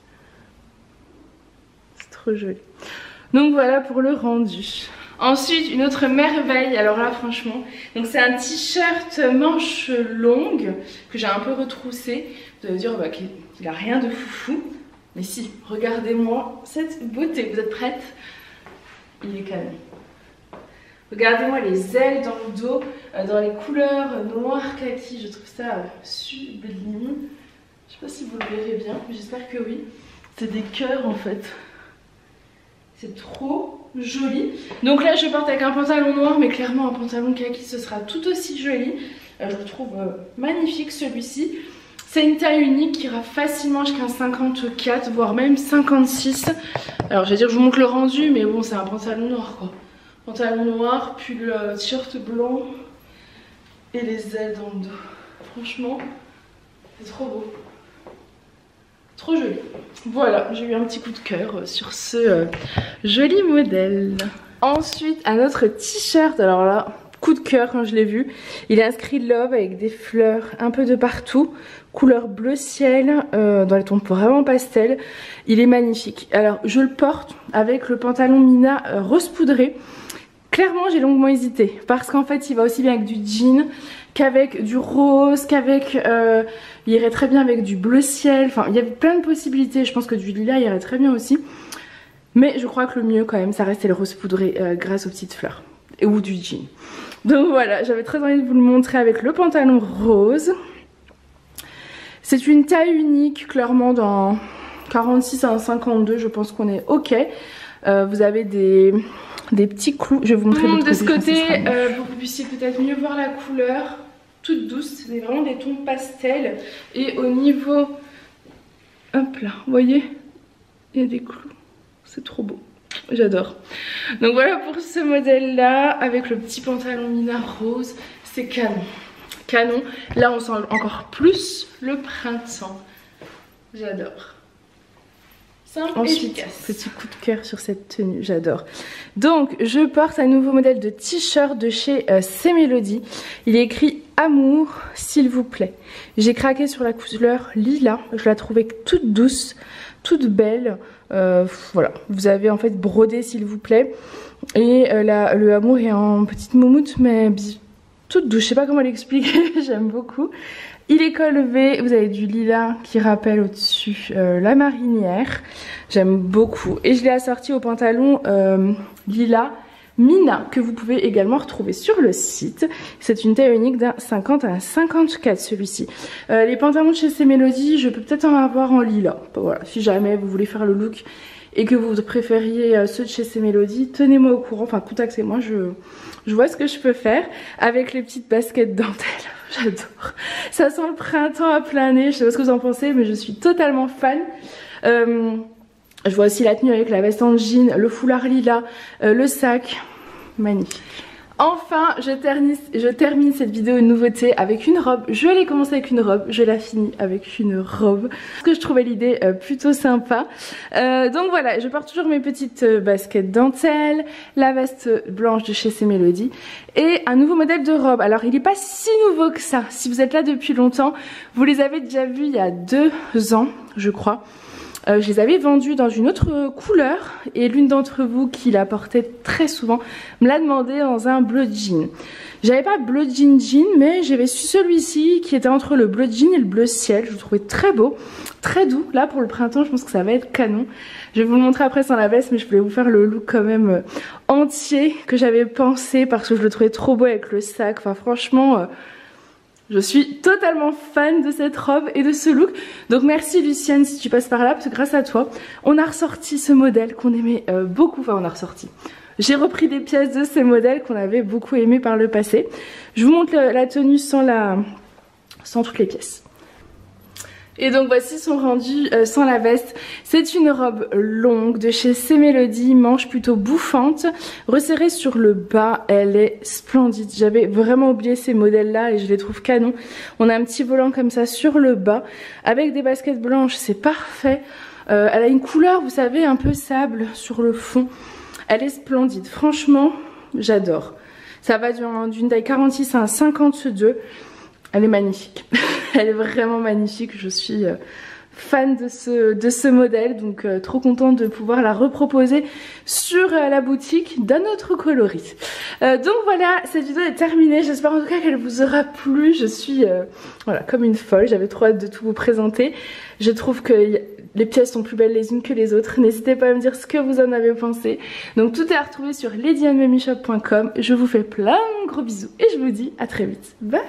C'est trop joli. Donc voilà pour le rendu. Ensuite, une autre merveille, alors là franchement, donc c'est un t-shirt manche longue que j'ai un peu retroussé. Vous allez dire bah, qu'il a rien de foufou. Mais si, regardez-moi cette beauté, vous êtes prêtes? Il est canon. Regardez-moi les ailes dans le dos, dans les couleurs noir kaki, je trouve ça sublime. Je sais pas si vous le verrez bien, mais j'espère que oui. C'est des cœurs en fait. C'est trop joli. Donc là je porte avec un pantalon noir, mais clairement un pantalon kaki ce sera tout aussi joli. Je le trouve magnifique celui-ci. C'est une taille unique qui ira facilement jusqu'à 54, voire même 56. Alors je vais dire je vous montre le rendu, mais bon c'est un pantalon noir quoi. Pantalon noir, puis le t-shirt blanc et les ailes dans le dos. Franchement, c'est trop beau. Trop joli. Voilà, j'ai eu un petit coup de cœur sur ce joli modèle. Ensuite, un autre t-shirt, alors là, coup de cœur quand je l'ai vu. Il est inscrit Love avec des fleurs un peu de partout. Couleur bleu ciel, dans les tons vraiment pastel. Il est magnifique. Alors, je le porte avec le pantalon Mina rose poudré. Clairement, j'ai longuement hésité parce qu'en fait, il va aussi bien avec du jean qu'avec du rose, qu'avec... il irait très bien avec du bleu ciel. Enfin, il y avait plein de possibilités. Je pense que du lilas irait très bien aussi. Mais je crois que le mieux quand même, ça restait le rose poudré grâce aux petites fleurs. Ou du jean. Donc voilà, j'avais très envie de vous le montrer avec le pantalon rose. C'est une taille unique, clairement dans 46 à 52, je pense qu'on est ok. Vous avez des petits clous, je vais vous montrer de ce côté pour que vous puissiez peut-être mieux voir la couleur. Toute douce, c'est vraiment des tons pastels. Et au niveau, hop là, vous voyez, il y a des clous, c'est trop beau. J'adore. Donc voilà pour ce modèle là avec le petit pantalon Mina rose. C'est canon. Canon. Là on sent encore plus le printemps. J'adore. Simple, ensuite, efficace. Petit coup de cœur sur cette tenue, j'adore. Donc je porte un nouveau modèle de t-shirt de chez C'est Mélodie. Il est écrit Amour s'il vous plaît. J'ai craqué sur la couleur lilas. Je la trouvais toute douce, toute belle. Voilà, vous avez en fait brodé s'il vous plaît. Et le amour est en petite moumoute mais toute douce, je sais pas comment l'expliquer. J'aime beaucoup. Il est col V, vous avez du lilas qui rappelle au-dessus la marinière. J'aime beaucoup. Et je l'ai assorti au pantalon lilas Mina que vous pouvez également retrouver sur le site. C'est une taille unique d'un 50 à un 54 celui-ci. Les pantalons de chez C'est Mélodie, je peux peut-être en avoir en lilas. Voilà, si jamais vous voulez faire le look et que vous préfériez ceux de chez C'est Mélodie, tenez-moi au courant, enfin contactez-moi, je vois ce que je peux faire avec les petites baskets dentelles. J'adore. Ça sent le printemps à plein nez, je sais pas ce que vous en pensez mais je suis totalement fan. Je vois aussi la tenue avec la veste en jean, le foulard lilas, le sac. Magnifique. Enfin, je termine cette vidéo nouveauté avec une robe. Je l'ai commencé avec une robe, je la finis avec une robe. Parce que je trouvais l'idée plutôt sympa. Donc voilà, je porte toujours mes petites baskets dentelles, la veste blanche de chez C'est Mélodie et un nouveau modèle de robe. Alors il n'est pas si nouveau que ça. Si vous êtes là depuis longtemps, vous les avez déjà vus il y a 2 ans, je crois. Je les avais vendus dans une autre couleur et l'une d'entre vous qui la portait très souvent me l'a demandé dans un bleu jean. J'avais pas bleu jean mais j'avais su celui-ci qui était entre le bleu jean et le bleu ciel. Je le trouvais très beau, très doux. Là pour le printemps je pense que ça va être canon. Je vais vous le montrer après sans la veste mais je voulais vous faire le look quand même entier que j'avais pensé parce que je le trouvais trop beau avec le sac. Enfin franchement... je suis totalement fan de cette robe et de ce look. Donc merci Lucienne si tu passes par là parce que grâce à toi, on a ressorti ce modèle qu'on aimait beaucoup. Enfin on a ressorti. J'ai repris des pièces de ce modèle qu'on avait beaucoup aimé par le passé. Je vous montre la tenue sans toutes les pièces. Et donc voici son rendu sans la veste. C'est une robe longue de chez C Melody, manche plutôt bouffante, resserrée sur le bas. Elle est splendide. J'avais vraiment oublié ces modèles là et je les trouve canon. On a un petit volant comme ça sur le bas avec des baskets blanches, c'est parfait. Elle a une couleur, vous savez, un peu sable sur le fond. Elle est splendide, franchement j'adore. Ça va d'une taille 46 à un 52. Elle est magnifique. Elle est vraiment magnifique. Je suis fan de ce modèle. Donc trop contente de pouvoir la reproposer sur la boutique d'un autre coloris. Donc voilà, cette vidéo est terminée. J'espère en tout cas qu'elle vous aura plu. Je suis voilà, comme une folle. J'avais trop hâte de tout vous présenter. Je trouve que les pièces sont plus belles les unes que les autres. N'hésitez pas à me dire ce que vous en avez pensé. Donc tout est à retrouver sur ladyandmamishop.com. Je vous fais plein de gros bisous et je vous dis à très vite. Bye!